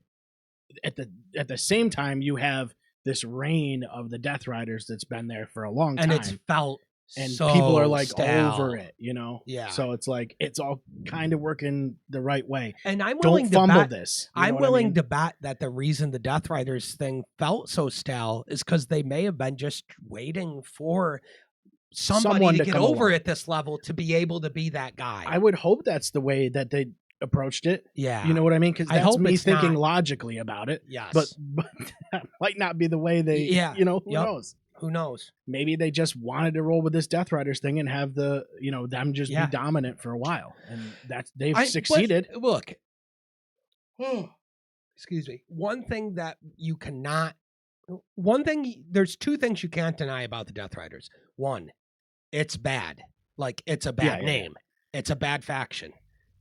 at the same time, you have this reign of the Death Riders that's been there for a long time. And it's felt and so people are like stale. over it, Yeah. So it's like it's all kind of working the right way. And I'm willing Don't to fumble bet, this. I'm willing to bet that the reason the Death Riders thing felt so stale is because they may have been just waiting for somebody to get over at this level to be able to be that guy. I would hope that's the way that they approached it. Yeah. You know what I mean? Because that's me thinking not logically about it. Yes. But that might not be the way they, who knows? Who knows? Maybe they just wanted to roll with this Death Riders thing and have them just be dominant for a while. And they've succeeded. Look. Excuse me. There's two things you can't deny about the Death Riders. One, it's bad. Like, it's a bad name. It's a bad faction.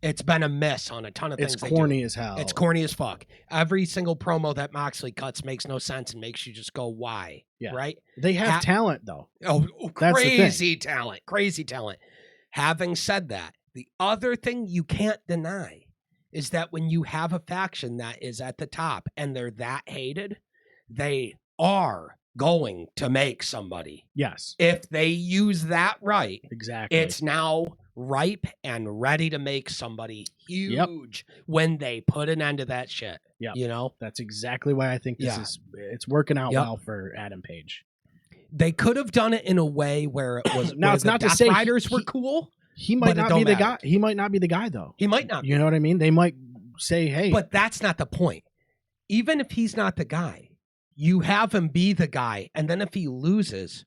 It's been a miss on a ton of things. It's corny as hell. It's corny as fuck. Every single promo that Moxley cuts makes no sense and makes you just go, why? Yeah. Right? They have talent, though. Oh, crazy talent. Crazy talent. Having said that, the other thing you can't deny is that when you have a faction that is at the top and they're that hated, they are going to make somebody. Yes. If they use that right. Exactly. It's now ripe and ready to make somebody huge when they put an end to that shit. Yeah. That's exactly why I think it's working out well for Adam Page. They could have done it in a way where it was now it's not to say Riders were cool. He might not be the guy. He might not be the guy though. He might not. You know what I mean? They might say, "Hey." But that's not the point. Even if he's not the guy, you have him be the guy, and then if he loses,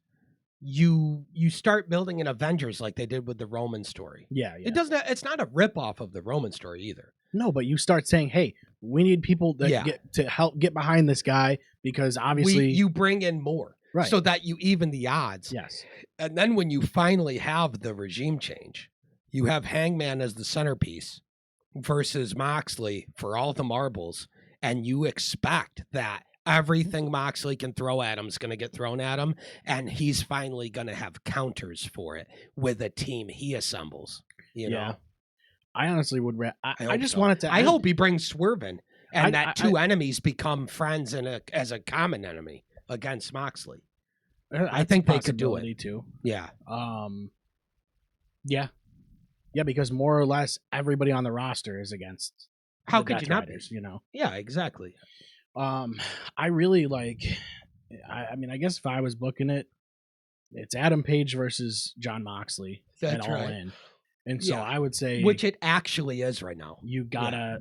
you start building an Avengers like they did with the Roman story. Yeah. It's not a ripoff of the Roman story either. No, but you start saying, "Hey, we need people that to help get behind this guy because obviously you bring in more." Right. So that you even the odds. Yes. And then when you finally have the regime change, you have Hangman as the centerpiece versus Moxley for all the marbles. And you expect that everything Moxley can throw at him is going to get thrown at him. And he's finally going to have counters for it with a team he assembles. You know? I honestly would. I just wanted to. I hope he brings Swerve in and that two enemies become friends as a common enemy against Moxley. I think they could do it too. Yeah. Yeah, because more or less everybody on the roster is against. How could you not be? Yeah, exactly. I really like. I mean, I guess if I was booking it, it's Adam Page versus John Moxley. That's All right. in. And so I would say, which it actually is right now. You gotta,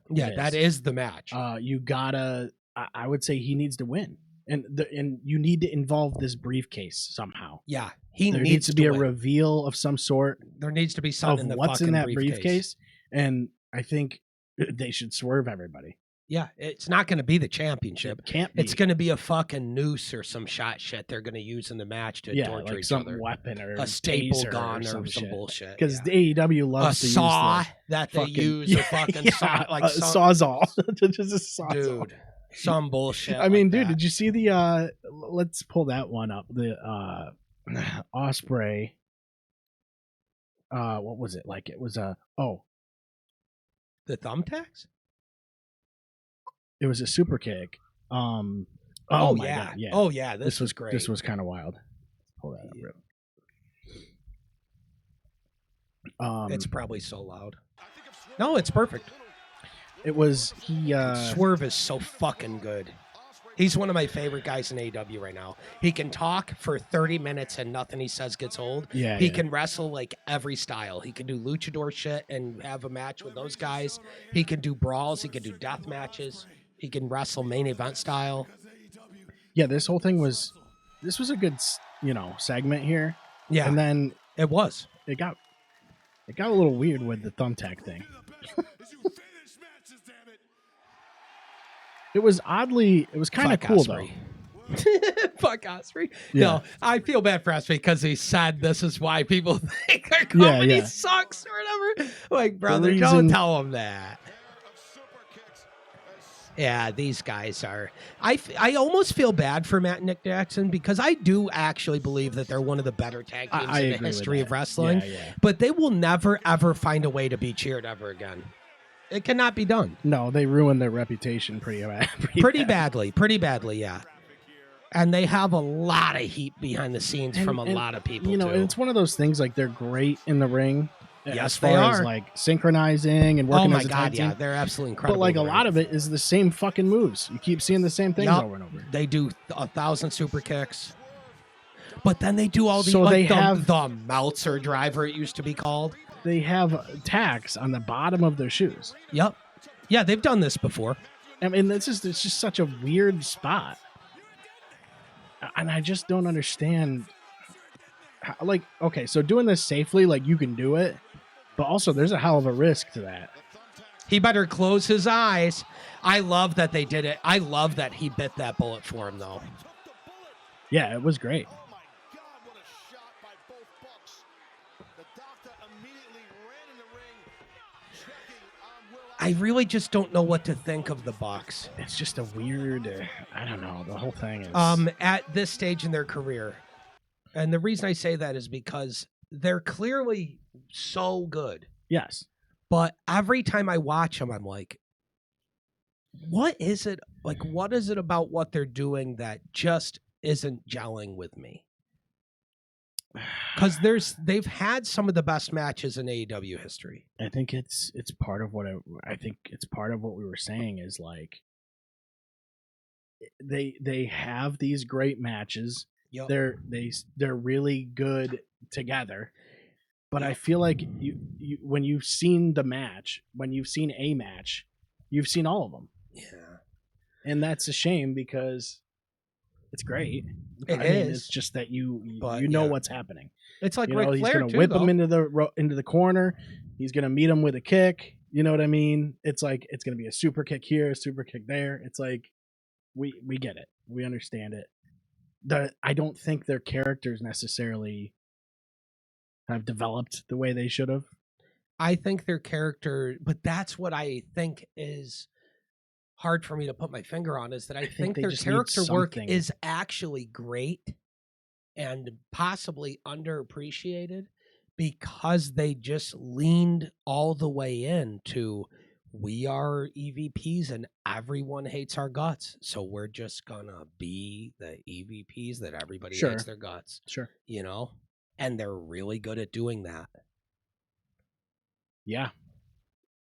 that is the match. You gotta. I would say he needs to win. And you need to involve this briefcase somehow. Yeah, there needs to be a reveal of some sort. There needs to be something of what's in that briefcase, and I think they should swerve everybody. Yeah, it's not going to be the championship. It can't be. It's going to be a fucking noose or some shit they're going to use in the match to torture each other. Some weapon or a staple gun or some bullshit. Because the AEW loves to saw use that they use a fucking saw, like sawzall. Just a sawzall. Dude. Some bullshit. I mean, dude, that. Did you see the let's pull that one up. The Osprey. What was it? Like it was the thumbtacks? It was a super kick. Oh my yeah. God, yeah. Oh yeah. This was great. This was kind of wild. Pull that up. It's probably so loud. No, it's perfect. It was Swerve is so fucking good. He's one of my favorite guys in AEW right now. He can talk for 30 minutes and nothing he says gets old. Yeah, he can wrestle like every style. He can do luchador shit and have a match with those guys. He can do brawls. He can do death matches. He can wrestle main event style. Yeah, this whole thing was a good, segment here. Yeah, and then it got a little weird with the thumbtack thing. It was kind of cool though. Fuck Osprey. Yeah. No, I feel bad for Osprey because he said this is why people think their company sucks or whatever. Like, brother, don't tell him that. Yeah, these guys are. I almost feel bad for Matt and Nick Jackson because I do actually believe that they're one of the better tag teams in the history of wrestling. Yeah. But they will never ever find a way to be cheered ever again. It cannot be done. No, they ruined their reputation pretty badly, yeah. And they have a lot of heat behind the scenes from a lot of people, too. And it's one of those things, like, they're great in the ring. Yes, as far as, like, synchronizing and working as a tag team. Yeah, they're absolutely incredible. But, like, a lot of it is the same fucking moves. You keep seeing the same things over and over. They do 1,000 super kicks. But then they do all the Meltzer driver, it used to be called. They have tacks on the bottom of their shoes. Yep. Yeah, they've done this before. I mean, it's just such a weird spot. And I just don't understand. Okay, so doing this safely, like, you can do it. But also, there's a hell of a risk to that. He better close his eyes. I love that they did it. I love that he bit that bullet for him, though. Yeah, it was great. I really just don't know what to think of the Bucks. It's just a weird, I don't know, the whole thing is... At this stage in their career. And the reason I say that is because they're clearly so good. Yes. But every time I watch them, I'm like, what is it? Like, what is it about what they're doing that just isn't gelling with me? Because they've had some of the best matches in AEW history. I think it's part of what I think it's part of what we were saying is, like, they have these great matches. Yep. They're really good together. But I feel like you when you've seen a match, you've seen all of them. Yeah. And that's a shame because it's great. It's just that you know what's happening. It's like Ric Flair, he's gonna whip him into the corner. He's gonna meet him with a kick. You know what I mean? It's like it's gonna be a super kick here, a super kick there. It's like we get it, we understand it. I don't think their characters necessarily have developed the way they should have. I think their character, but that's what I think is hard for me to put my finger on, is that I think their character work is actually great and possibly underappreciated because they just leaned all the way into, we are EVPs and everyone hates our guts, so we're just gonna be the EVPs that everybody hates their guts. Sure. You know? And they're really good at doing that. Yeah.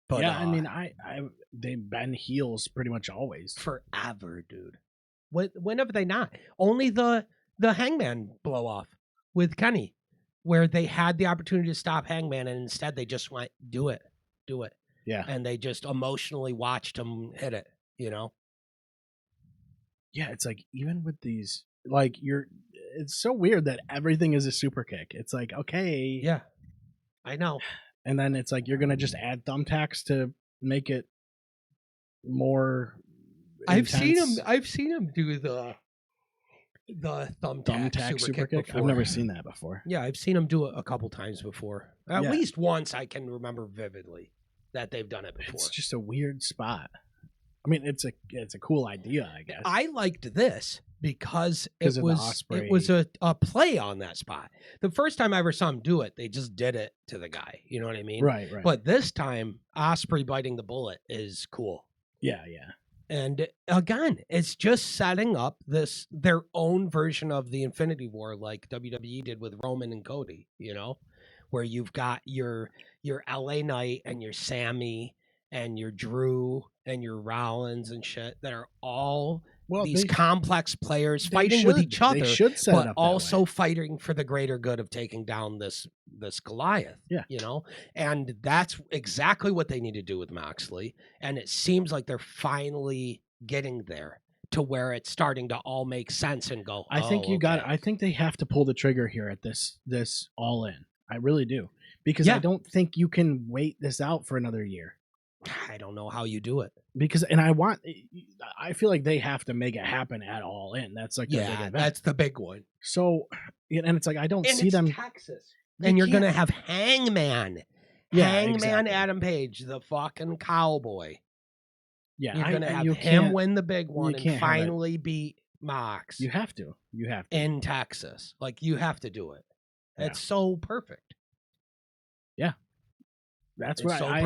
But yeah, I mean, they've been heels pretty much always. Forever, dude. When have they not? Only the Hangman blow off with Kenny, where they had the opportunity to stop Hangman and instead they just went, do it. Yeah. And they just emotionally watched him hit it, you know? Yeah, it's like, even with these, like, it's so weird that everything is a super kick. It's like, okay. Yeah, I know. And then it's like, you're going to just add thumbtacks to make it more intense. I've seen him do the thumbtack super kick before. I've never seen that before. Yeah, I've seen him do it a couple times before. At least once I can remember vividly that they've done it before. It's just a weird spot. I mean, it's a cool idea, I guess. I liked this because it was a play on that spot. The first time I ever saw him do it, they just did it to the guy. You know what I mean? Right. But this time, Osprey biting the bullet is cool. Yeah. And again, it's just setting up their own version of the Infinity War, like WWE did with Roman and Cody, where you've got your LA Knight and your Sammy and your Drew and your Rollins and shit that are all these complex players fighting with each other, but also fighting for the greater good of taking down this Goliath. Yeah. And that's exactly what they need to do with Moxley. And it seems like they're finally getting there to where it's starting to all make sense and go. I think I think they have to pull the trigger here at this All In. I really do, because I don't think you can wait this out for another year. I don't know how you do it, because I feel like they have to make it happen at All In. That's like the big event. That's the big one. So, and it's like I don't see them. Texas, and you're gonna have Hangman, Hangman Adam Page, the fucking cowboy. Yeah, you're gonna have him win the big one and finally beat Mox. You have to in Texas. Like, you have to do it. It's so perfect. Yeah. That's what I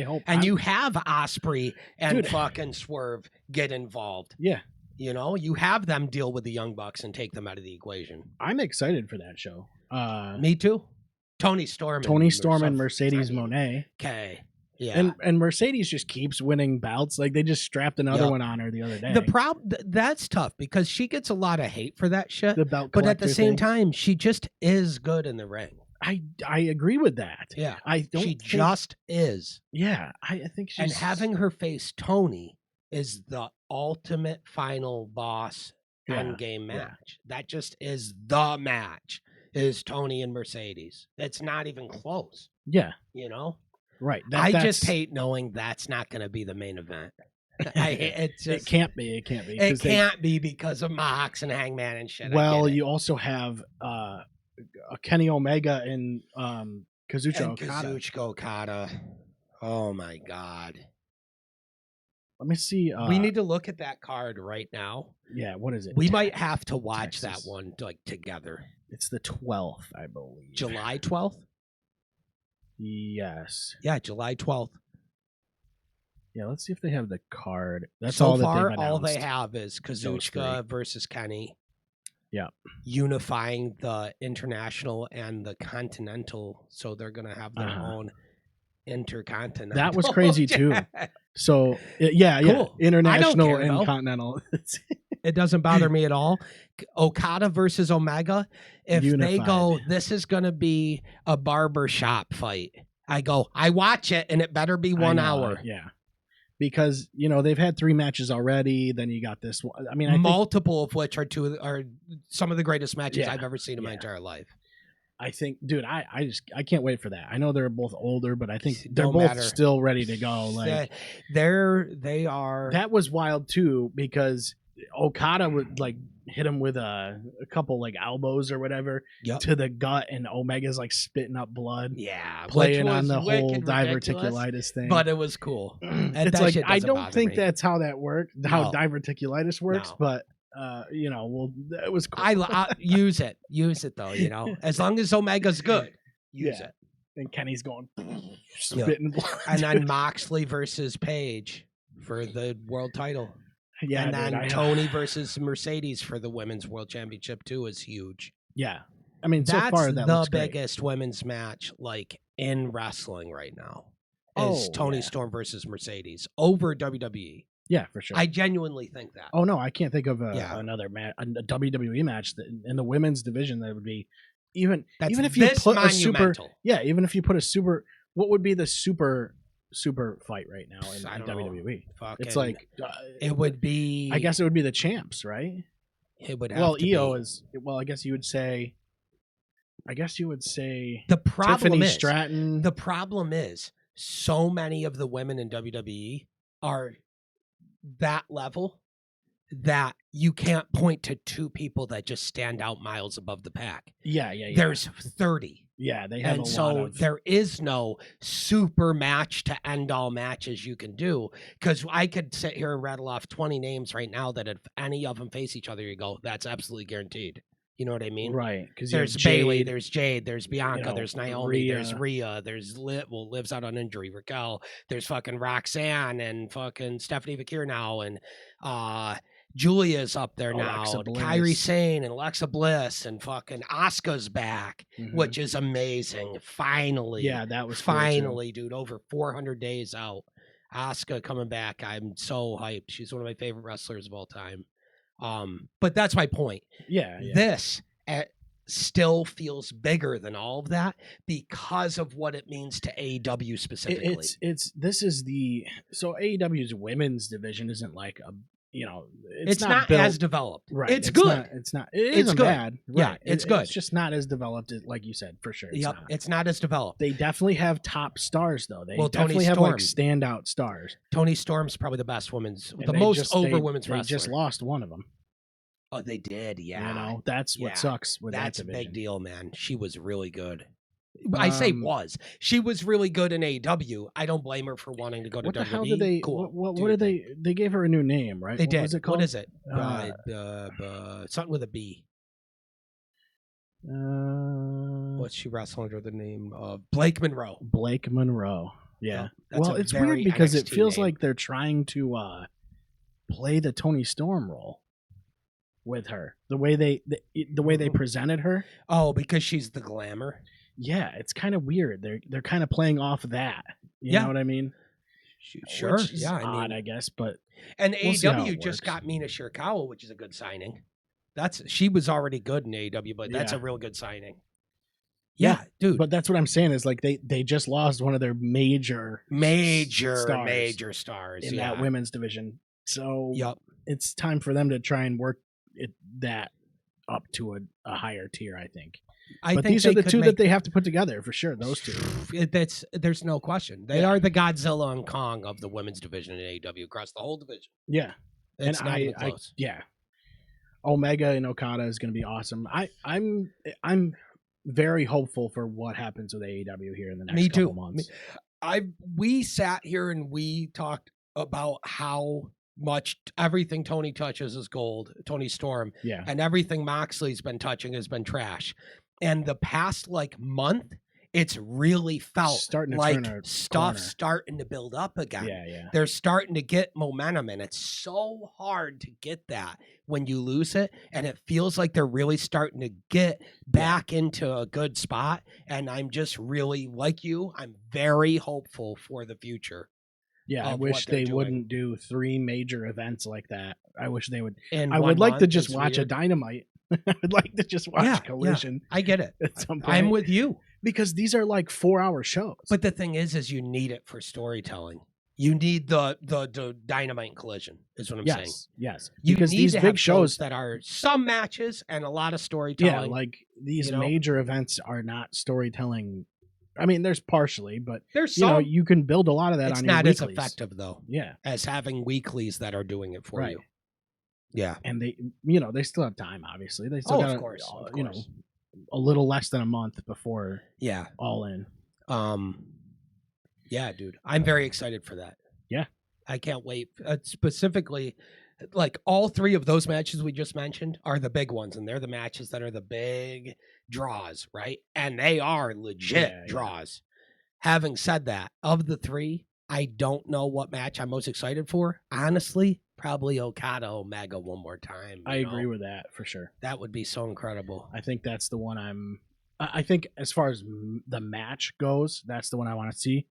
hope. And you have Osprey and fucking Swerve get involved. Yeah. You have them deal with the Young Bucks and take them out of the equation. I'm excited for that show. Me too. Tony Storm and Mercedes Moné. Okay. Yeah. And Mercedes just keeps winning bouts. Like, they just strapped another one on her the other day. The problem that's tough because she gets a lot of hate for that shit. The belt collector, but at the same time, she just is good in the ring. I agree with that. Yeah. She just is. Yeah. I think she's... And having her face Tony is the ultimate final boss endgame match. That just is the match, is Tony and Mercedes. It's not even close. Yeah. Right. I just hate knowing that's not going to be the main event. It can't be. It can't be. It can't be because of Mox and Hangman and shit. Well, you also have Kenny Omega and Kazuchika Okada. Oh my God. Let me see. We need to look at that card right now. Yeah, what is it? We might have to watch that one together. It's the 12th, I believe. July 12th? Yes. Yeah, July 12th. Yeah, let's see if they have the card. That's so all far, that they've announced. All they have is Kazuchika versus Kenny. Yeah. Unifying the international and the continental, so they're going to have their own intercontinental. That was crazy too. So, cool. International and continental. It doesn't bother me at all. Okada versus Omega. If they go, this is going to be a barbershop fight, I go, I watch it, and it better be 1 hour. Yeah. Because, they've had 3 matches already. Then you got this one. I mean, multiple of which are some of the greatest matches I've ever seen in my entire life. I think, dude, I can't wait for that. I know they're both older, but I think they're both still ready to go. Like, they are. That was wild too, because Okada would hit him with a couple elbows or whatever to the gut, and Omega's spitting up blood. Yeah, playing on the whole diverticulitis thing. But it was cool. It's I don't think that's how that worked. How diverticulitis works, but. It was cool. I use it though. As long as Omega's good, use it. And Kenny's going spitting blood. And then Moxley versus Page for the world title. Yeah, and then Tony versus Mercedes for the women's world championship too is huge. Yeah, I mean, that's so far, the biggest women's match in wrestling right now. Is Tony Storm versus Mercedes over WWE. Yeah, for sure. I genuinely think that. Oh no, I can't think of another match, a WWE match in the women's division that would be even if you put a super. Yeah, even if you put a super, what would be the super fight right now in WWE? It's it would be. I guess it would be the champs, right? It would have to EO be. is. Well, I guess you would say. The problem Tiffany is Stratton. The problem is so many of the women in WWE are that level that you can't point to 2 people that just stand out miles above the pack. Yeah. There's 30. Yeah, they have there is no super match to end all matches you can do, because I could sit here and rattle off 20 names right now that if any of them face each other, you go, that's absolutely guaranteed. You know what I mean? Right. Because there's Bailey, there's Jade, there's Bianca, there's Naomi, there's Rhea, there's lives out on injury, Raquel, there's fucking Roxanne and fucking Stephanie Vakir now, and Julia's up there now, Kairi Sane and Alexa Bliss, and fucking Asuka's back, which is amazing. Finally. Yeah, that was finally, dude, over 400 days out. Asuka coming back. I'm so hyped. She's one of my favorite wrestlers of all time. But that's my point. Yeah. This still feels bigger than all of that because of what it means to AEW specifically. So AEW's women's division isn't like a, it's not built, as developed. Right. It's good. It isn't good. bad. Right. Yeah, it's good. It's just not as developed, like you said, for sure. It's not as developed. They definitely have top stars, though. They definitely have like standout stars. Tony Storm's probably the best women's women's wrestler. They just lost one of them. Oh, they did, yeah. That's what sucks with that division. That's a big deal, man. She was really good. I say was. She was really good in AEW. I don't blame her for wanting to go to WWE. What the hell did they? Cool. What did they? They gave her a new name, right? They did. What was it called? What is it? Something with a B. What's she wrestling under the name of? Blake Monroe. Blake Monroe. Yeah. Well, it's weird because it feels like they're trying to play the Toni Storm role with her. The way they presented her. Oh, because she's the glamour. Yeah, it's kind of weird. They're kind of playing off that. You know what I mean? Sure. Which is odd, I guess, but AEW just got Mina Shirakawa, which is a good signing. She was already good in AEW, but that's a real good signing. Yeah, dude. But that's what I'm saying is like they just lost one of their major stars in that women's division. So it's time for them to try and work that up to a higher tier, I think. But these are the two that they have to put together for sure. Those two. There's no question. They are the Godzilla and Kong of the women's division in AEW across the whole division. Yeah, it's not even close. Omega and Okada is going to be awesome. I'm very hopeful for what happens with AEW here in the next couple months. We sat here and we talked about how much everything Tony touches is gold, Tony Storm, and everything Moxley's been touching has been trash. And the past month, it's really felt like stuff's starting to build up again. Yeah. They're starting to get momentum, and it's so hard to get that when you lose it. And it feels like they're really starting to get back into a good spot. And I'm just really, like you, I'm very hopeful for the future. Yeah, I wish they wouldn't do 3 major events like that. I wish they would. I would like to just watch a Dynamite. I'd like to just watch Collision. Yeah, I get it. At some point. I'm with you. Because these are 4-hour shows. But the thing is you need it for storytelling. You need the Dynamite Collision, is what I'm saying. Yes. Because these big shows that are some matches and a lot of storytelling. Yeah, these major events are not storytelling. I mean, there's partially, but there's some. You can build a lot of that on your weeklies. It's not as effective, though. Yeah. As having weeklies that are doing it for you. Yeah. And they still have time, obviously. They still got, of course. A little less than a month before All In. Yeah, dude. I'm very excited for that. Yeah. I can't wait. Specifically, all 3 of those matches we just mentioned are the big ones, and they're the matches that are the big draws, right? And they are legit draws. Having said that, of the 3, I don't know what match I'm most excited for. Honestly, probably Okada Omega one more time. I agree with that for sure. That would be so incredible. I think that's the one I think as far as the match goes, that's the one I want to see.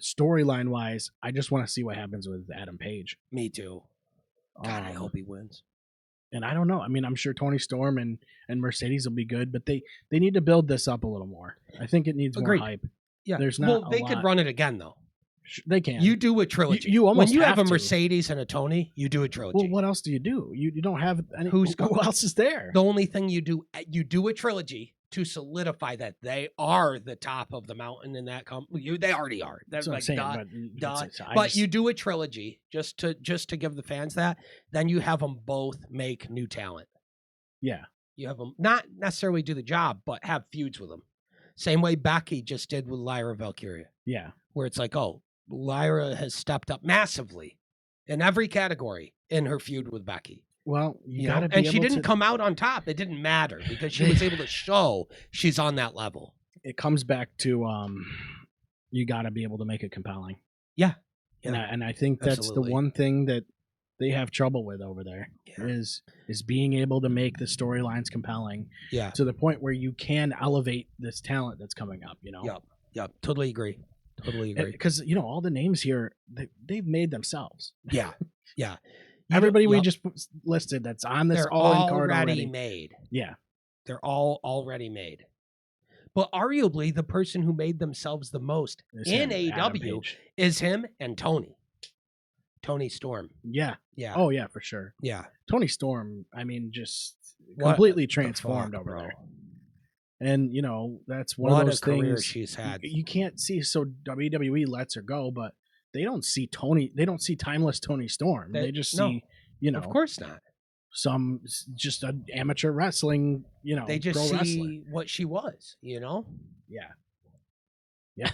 Storyline wise, I just want to see what happens with Adam Page. Me too. God, I hope he wins. And I don't know. I mean, I'm sure Toni Storm and Mercedes will be good, but they need to build this up a little more. I think it needs more hype. Yeah. They could run it again though. They can. You do a trilogy. You almost when you have a Mercedes and a Tony, you do a trilogy. Well, what else do you do? You don't have any. Who else is there? The only thing you do a trilogy to solidify that they are the top of the mountain in that company. They already are. That's what I'm saying, but you do a trilogy just to give the fans that. Then you have them both make new talent. Yeah, you have them not necessarily do the job, but have feuds with them. Same way Becky just did with Lyra Valkyria. Yeah, where it's Lyra has stepped up massively in every category in her feud with Becky. Well, you gotta be and she able didn't come out on top. It didn't matter because she was able to show she's on that level. It comes back to you got to be able to make it compelling. Yeah. And I think that's the one thing that they have trouble with over there is being able to make the storylines compelling. Yeah. To the point where you can elevate this talent that's coming up. Yep. Totally agree. Because all the names here they've made themselves. Yeah. Everybody we just listed that's on this all-in card already made. Yeah. They're all already made. But arguably, the person who made themselves the most in AEW is him and Tony Storm. Yeah. Oh, yeah, for sure. Yeah. Tony Storm, I mean, just completely transformed over there. And, that's one of those things she's had. You can't see. So WWE lets her go, but they don't see timeless Tony Storm. They just see, Of course not. Some just an amateur wrestling, they just see wrestler. What she was, Yeah,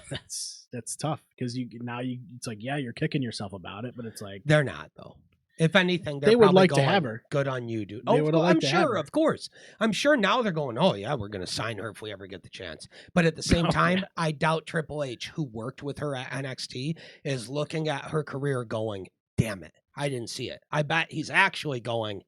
that's tough because it's like you're kicking yourself about it, but it's like they're not though. If anything, they would like to have her. Good on you, dude. I'm sure, of course. I'm sure now they're going, oh yeah, we're gonna sign her if we ever get the chance. But at the same time, I doubt Triple H, who worked with her at NXT, is looking at her career going, damn it, I didn't see it. I bet he's actually going,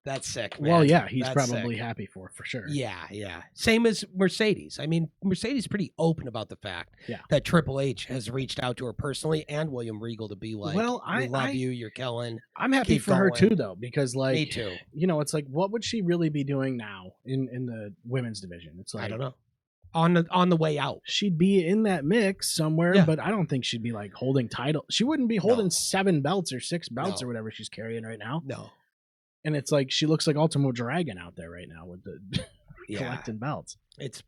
that's sick, man. Well, yeah, he's probably happy for sure. Yeah. Same as Mercedes. I mean, Mercedes is pretty open about the fact that Triple H has reached out to her personally and William Regal to be like, well, we love you, you're killing. I'm happy for her too, though, because me too. It's like, what would she really be doing now in the women's division? It's like, I don't know. On the way out, she'd be in that mix somewhere, but I don't think she'd be like holding title. She wouldn't be holding 7 belts or 6 belts or whatever she's carrying right now. No. And it's like she looks like Ultimo Dragon out there right now with the collecting belts. It's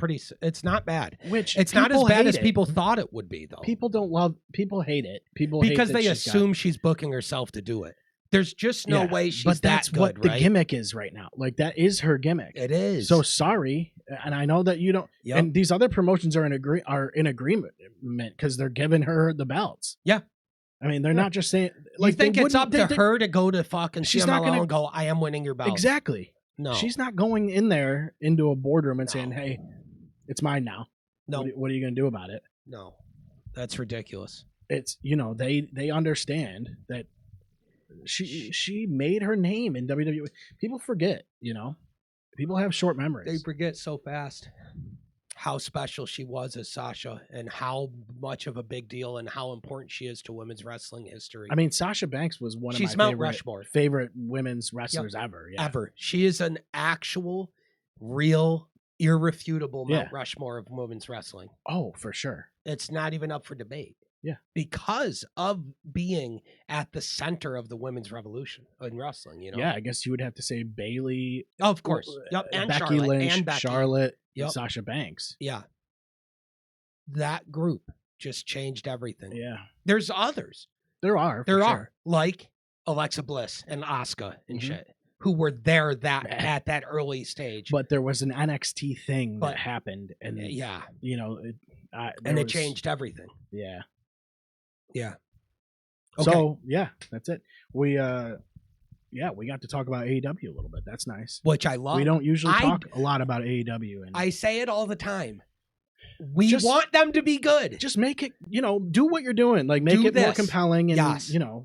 not bad. It's not as bad as people thought it would be, though. People hate it. Because they assume she's booking herself to do it. There's just no way she's but that's that good, what the gimmick is right now. Like that is her gimmick. It is. So sorry, and I know that you don't. Yep. And these other promotions are in agreement because they're giving her the belts. Yeah. I mean, they're not just saying like. You think it's up to her to go to fucking CMLL and go, I am winning your belt. Exactly. No, she's not going into a boardroom and saying, "Hey, it's mine now." No. What are you going to do about it? No, that's ridiculous. It's they understand that she made her name in WWE. People forget, people have short memories. They forget so fast how special she was as Sasha and how much of a big deal and how important she is to women's wrestling history. I mean, Sasha Banks was one of my favorite women's wrestlers ever. Yeah. Ever. She is an actual, real, irrefutable Mount Rushmore of women's wrestling. Oh, for sure. It's not even up for debate. Yeah. Because of being at the center of the women's revolution in wrestling, Yeah, I guess you would have to say Bayley. Oh, of course. Yep. And Becky Charlotte. Lynch, and Becky. Charlotte, and Sasha Banks. Yeah. That group just changed everything. Yeah. There's others. There are. Sure. Like Alexa Bliss and Asuka and shit, who were there at that early stage. But there was an NXT thing that happened. And it changed everything. Yeah. Yeah. Okay. So that's it. We got to talk about AEW a little bit. That's nice. Which I love. We don't usually talk a lot about AEW. And I say it all the time. We want them to be good. Just make it, do what you're doing. Like make it more compelling and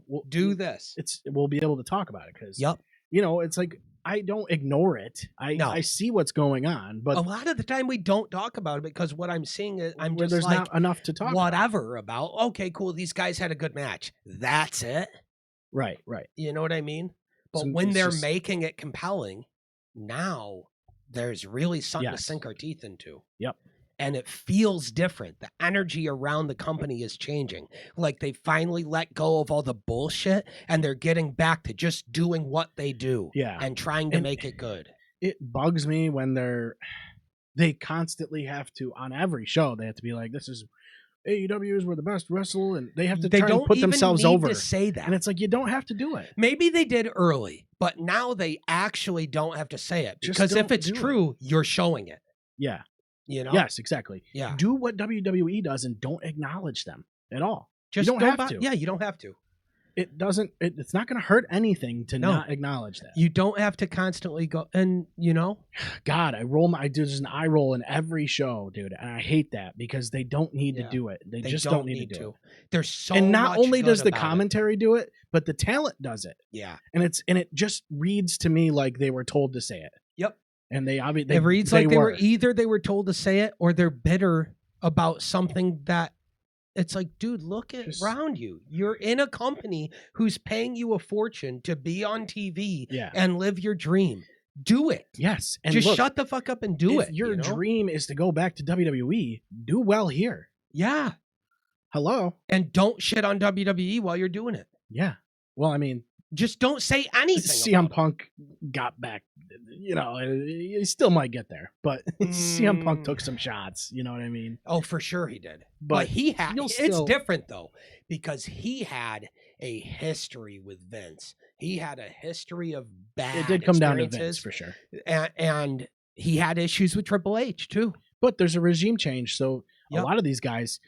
we'll do this. We'll be able to talk about it because it's like I don't ignore it. I see what's going on, but a lot of the time we don't talk about it because what I'm seeing is there's not enough to talk about. Okay, cool. These guys had a good match. That's it. Right. You know what I mean? But when they're making it compelling, now there's really something to sink our teeth into. Yep. And it feels different. The energy around the company is changing. Like they finally let go of all the bullshit and they're getting back to just doing what they do and trying to make it good. It bugs me when they constantly have to, on every show, they have to be like, this is AEW is we're the best wrestle, and they have to try and put themselves over. To say that. And it's like, you don't have to do it. Maybe they did early, but now they actually don't have to say it. Because if it's true, you're showing it. Yeah. Yes, exactly. Yeah. Do what WWE does and don't acknowledge them at all. Just you don't have to. Yeah, you don't have to. It's not going to hurt anything to not acknowledge that. You don't have to constantly go, and God, I do just an eye roll in every show, dude, and I hate that because they don't need to do it. They just don't need to do it. There's so and not much only good does the about commentary do it, but the talent does it. Yeah, and it just reads to me like they were told to say it. Yep, and it reads like they were told to say it, or they're bitter about something that. It's like, dude, look around you. You're in a company who's paying you a fortune to be on TV and live your dream. Do it. Yes. And just shut the fuck up and do it. If your dream is to go back to WWE, do well here. Yeah. Hello. And don't shit on WWE while you're doing it. Yeah. Well, I mean, just don't say anything. CM Punk got back. He still might get there, but CM Punk took some shots. You know what I mean? Oh, for sure he did. But he had. It's different though, because he had a history with Vince. He had a history of bad. It did come down to Vince for sure, and he had issues with Triple H too. But there's a regime change, so a lot of these guys.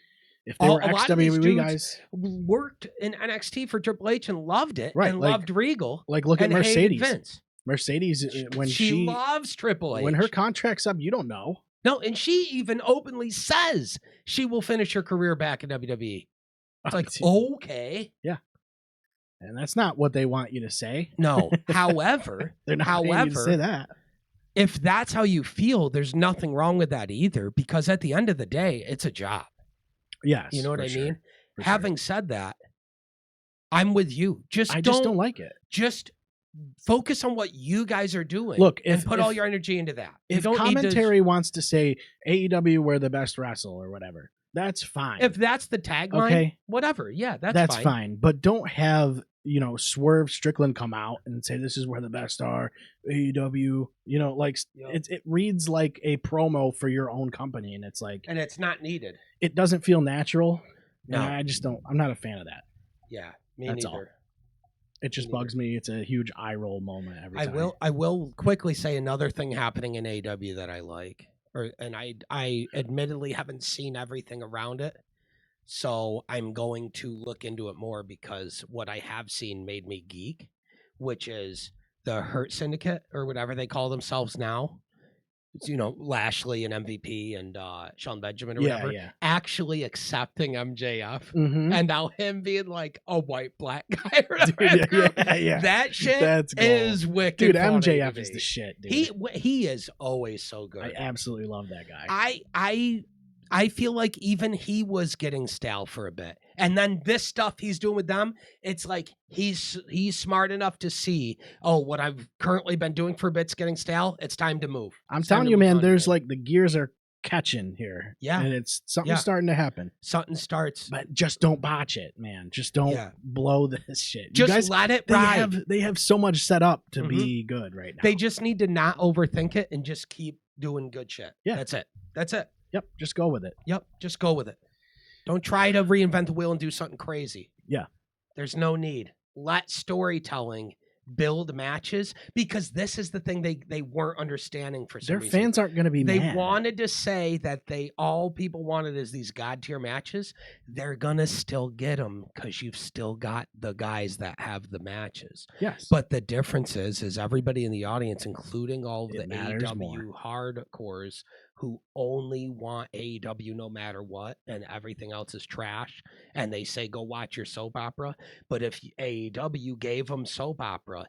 If they were ex-WWE guys, worked in NXT for Triple H and loved it, and loved Regal. Like, look at Mercedes. Mercedes, when she loves Triple H. When her contract's up, you don't know. No, and she even openly says she will finish her career back in WWE. It's like, okay. Yeah. And that's not what they want you to say. No. However, they're not paying you to say that. If that's how you feel, there's nothing wrong with that either, because at the end of the day, it's a job. Yes. You know what I mean? Having said that, I'm with you. I just don't like it. Just focus on what you guys are doing. Look, and put all your energy into that. If commentary wants to say AEW, we're the best wrestle or whatever, that's fine. If that's the tagline, whatever. Yeah, that's fine. But don't have, Swerve Strickland come out and say this is where the best are. AEW, it reads like a promo for your own company, and it's like, and it's not needed. It doesn't feel natural. No, I just don't. I'm not a fan of that. Yeah, me neither. All. It just bugs me. It's a huge eye roll moment every time. I will quickly say another thing happening in AEW that I like, and I admittedly haven't seen everything around it, so I'm going to look into it more, because what I have seen made me geek, which is the Hurt Syndicate, or whatever they call themselves now. It's, Lashley and MVP and Sean Benjamin or whatever, actually accepting MJF, and now him being like a white black guy. That shit is wicked. Dude, MJF is the shit, dude. He is always so good. I absolutely love that guy. I feel like even he was getting stale for a bit. And then this stuff he's doing with them, it's like he's smart enough to see, what I've currently been doing for a bit's getting stale. It's time to move. I'm telling you, man, there's like the gears are catching here. Yeah. And it's something's starting to happen. Something starts. But just don't botch it, man. Just don't blow this shit. Just guys, let it ride. They have so much set up to be good right now. They just need to not overthink it and just keep doing good shit. Yeah. That's it. Yep, just go with it. Yep, just go with it. Don't try to reinvent the wheel and do something crazy. Yeah. There's no need. Let storytelling build matches, because this is the thing they weren't understanding for some reason. Their fans aren't going to be mad. They wanted to say that all people wanted is these god tier matches. They're going to still get them, because you've still got the guys that have the matches. Yes. But the difference is everybody in the audience, including all of the AEW hardcores who only want AEW no matter what, and everything else is trash, and they say go watch your soap opera. But if AEW gave them soap opera,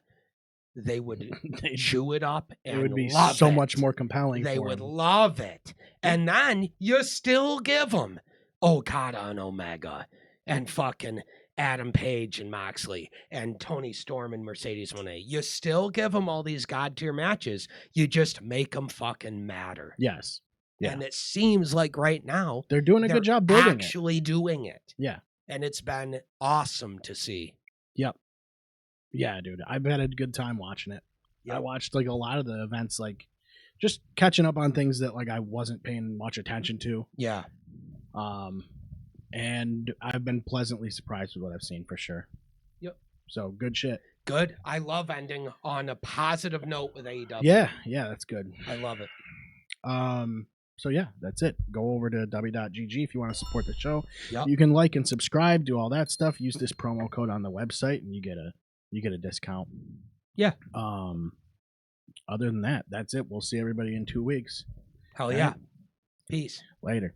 they would chew it up, and it would be so much more compelling. They would love it. And then you still give them Okada and Omega and fucking Adam Page and Moxley and Tony Storm and Mercedes Moné. You still give them all these god tier matches. You just make them fucking matter. Yes. Yeah. And it seems like right now they're doing a good job building actually doing it. Yeah. And it's been awesome to see. Yep. Yeah, dude. I've had a good time watching it. Yep. I watched like a lot of the events, like just catching up on things that like I wasn't paying much attention to. Yeah. And I've been pleasantly surprised with what I've seen for sure. Yep. So good shit. Good. I love ending on a positive note with AEW. Yeah, that's good. I love it. So yeah, that's it. Go over to w.gg if you want to support the show. Yep. You can like and subscribe, do all that stuff. Use this promo code on the website, and you get a discount. Yeah. Other than that, that's it. We'll see everybody in 2 weeks. Hell yeah. Peace. Later.